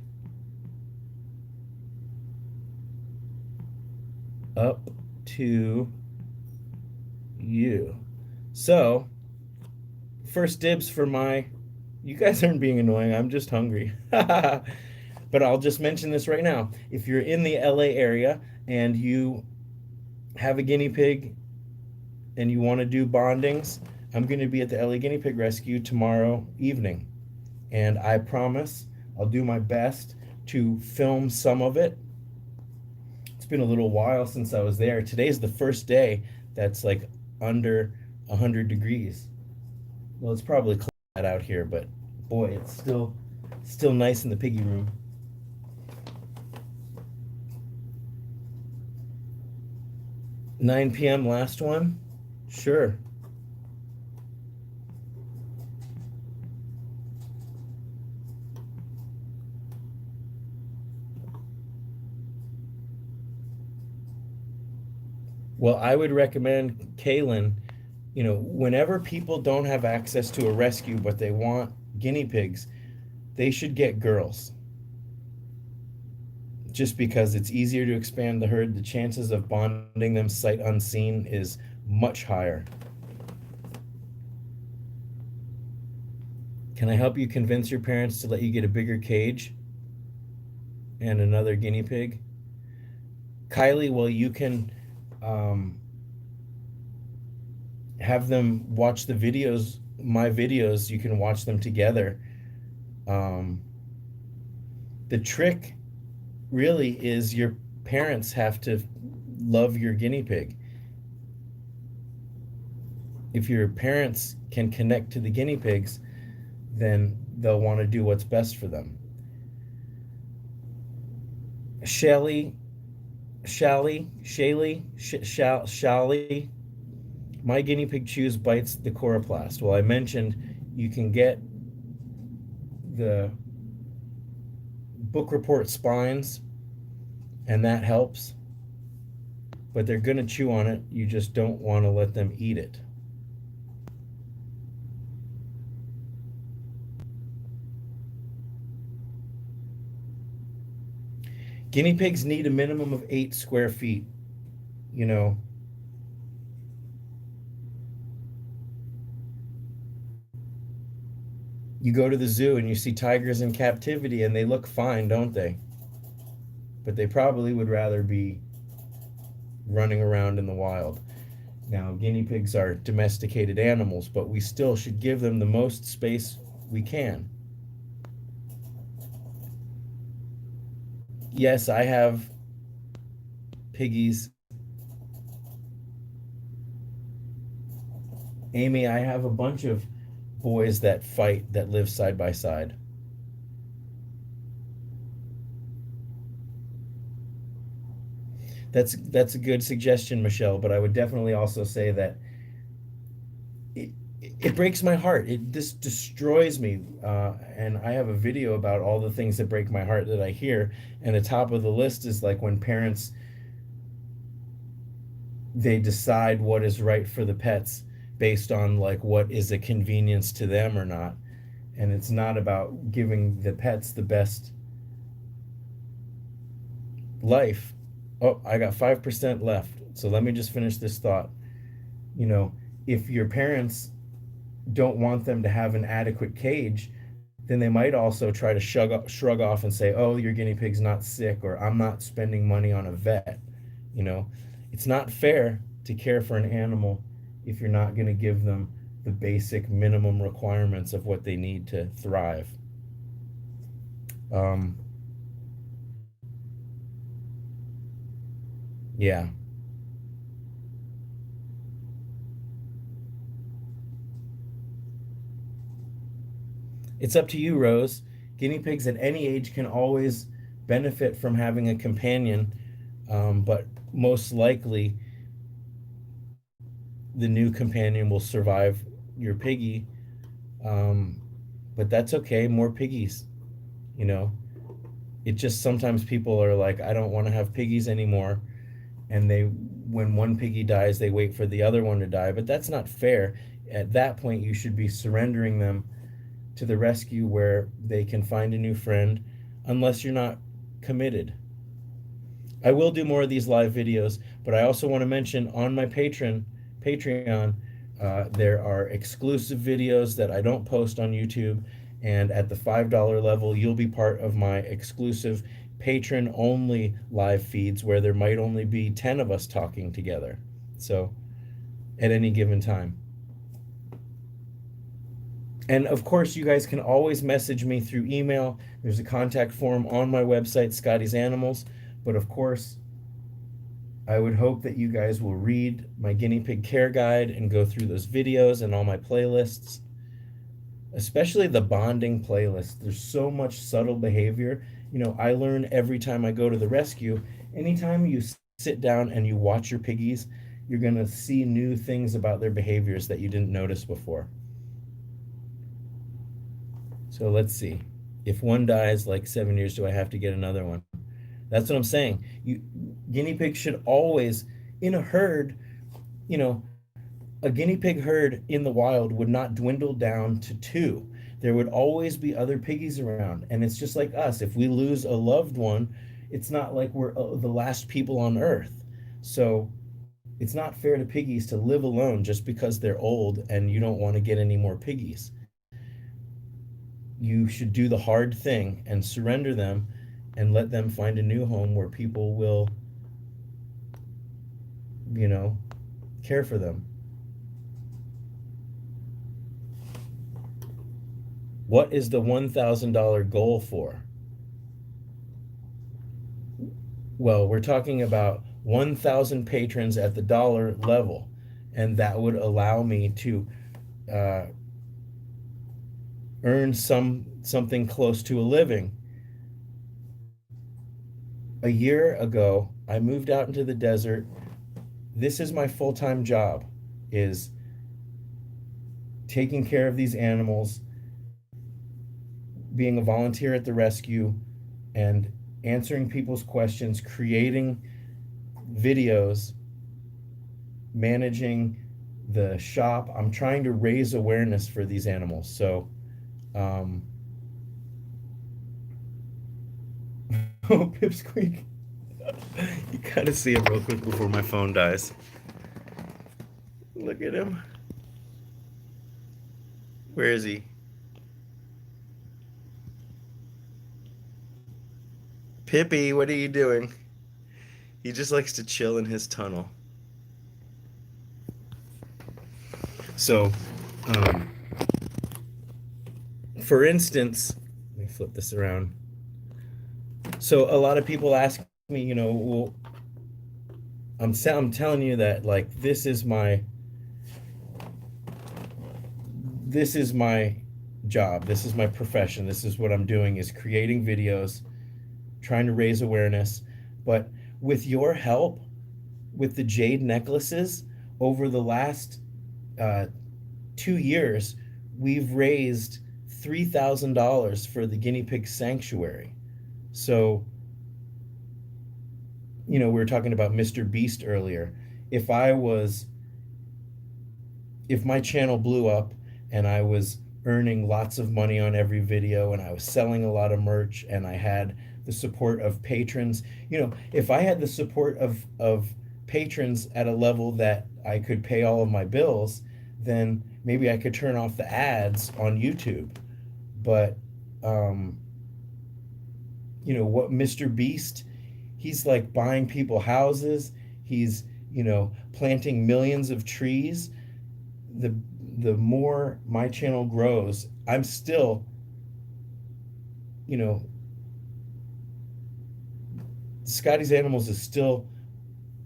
S1: Up to you. So first dibs for my You guys aren't being annoying. I'm just hungry. But I'll just mention this right now. If you're in the LA area and you have a guinea pig and you want to do bondings, I'm going to be at the LA Guinea Pig Rescue tomorrow evening. And I promise I'll do my best to film some of it. It's been a little while since I was there. Today's the first day that's like under 100 degrees. Well, it's probably cold out here, but boy, it's still nice in the piggy room. 9 p.m. last one? Sure. Well, I would recommend Kaylin, whenever people don't have access to a rescue but they want guinea pigs, they should get girls. Just because it's easier to expand the herd, the chances of bonding them sight unseen is much higher. Can I help you convince your parents to let you get a bigger cage and another guinea pig? Kylie, well, you can have them watch the videos, my videos, you can watch them together. The trick really is your parents have to love your guinea pig. If your parents can connect to the guinea pigs, then they'll want to do what's best for them. Shally, my guinea pig chews bites the coroplast. Well, I mentioned you can get the book report spines, and that helps. But they're going to chew on it. You just don't want to let them eat it. Guinea pigs need a minimum of 8 square feet. You go to the zoo and you see tigers in captivity and they look fine, don't they? But they probably would rather be running around in the wild. Now, guinea pigs are domesticated animals, but we still should give them the most space we can. Yes, I have piggies. Amy, I have a bunch of boys that fight that live side by side. That's a good suggestion, Michelle, but I would definitely also say that it breaks my heart. This destroys me, and I have a video about all the things that break my heart that I hear. And the top of the list is like when parents they decide what is right for the pets based on like what is a convenience to them or not, and it's not about giving the pets the best life. Oh, I got 5% left, so let me just finish this thought. If your parents don't want them to have an adequate cage, then they might also try to shrug off and say, oh, your guinea pig's not sick, or I'm not spending money on a vet. It's not fair to care for an animal if you're not going to give them the basic minimum requirements of what they need to thrive. Yeah. It's up to you, Rose. Guinea pigs at any age can always benefit from having a companion, but most likely the new companion will survive your piggy. But that's okay. More piggies. You know, it just sometimes people are like, I don't want to have piggies anymore, and when one piggy dies, they wait for the other one to die. But that's not fair. At that point, you should be surrendering them to the rescue where they can find a new friend, unless you're not committed. I will do more of these live videos, but I also want to mention on my Patreon, there are exclusive videos that I don't post on YouTube, And at the $5 level, you'll be part of my exclusive patron only live feeds where there might only be 10 of us talking together. So, at any given time. And of course, you guys can always message me through email. There's a contact form on my website, Scotty's Animals. But of course, I would hope that you guys will read my guinea pig care guide and go through those videos and all my playlists, especially the bonding playlist. There's so much subtle behavior. I learn every time I go to the rescue. Anytime you sit down and you watch your piggies, you're going to see new things about their behaviors that you didn't notice before. So let's see. If one dies, like 7 years, do I have to get another one? That's what I'm saying. Guinea pigs should always, in a herd, a guinea pig herd in the wild would not dwindle down to 2. There would always be other piggies around. And it's just like us. If we lose a loved one, it's not like we're the last people on earth. So it's not fair to piggies to live alone just because they're old and you don't want to get any more piggies. You should do the hard thing and surrender them and let them find a new home where people will, care for them. What is the $1,000 goal for? Well, we're talking about 1,000 patrons at the dollar level, and that would allow me to earn something close to a living. A year ago, I moved out into the desert. This is my full-time job, is taking care of these animals, being a volunteer at the rescue, and answering people's questions, creating videos, managing the shop. I'm trying to raise awareness for these animals. So, oh, Pipsqueak. You gotta see him real quick before my phone dies. Look at him. Where is he? Pippy, what are you doing? He just likes to chill in his tunnel. So, for instance, let me flip this around. So a lot of people ask me, well, I'm telling you that, like, this is my job. This is my profession. This is what I'm doing, is creating videos, trying to raise awareness. But with your help, with the jade necklaces, over the last 2 years, we've raised $3,000 for the guinea pig sanctuary. So, we were talking about Mr. Beast earlier. If my channel blew up and I was earning lots of money on every video and I was selling a lot of merch and I had the support of patrons, if I had the support of patrons at a level that I could pay all of my bills, then maybe I could turn off the ads on YouTube. But, what Mr. Beast, he's like buying people houses. He's, planting millions of trees. The more my channel grows, I'm still, Scotty's Animals is still,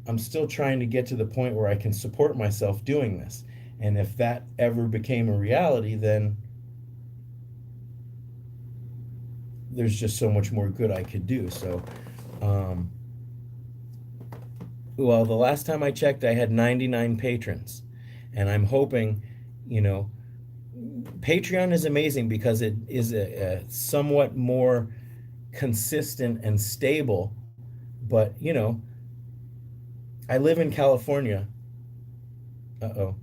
S1: I'm still trying to get to the point where I can support myself doing this. And if that ever became a reality, then there's just so much more good I could do. So, well, the last time I checked, I had 99 patrons. And I'm hoping, Patreon is amazing because it is a somewhat more consistent and stable. But, I live in California. Uh-oh.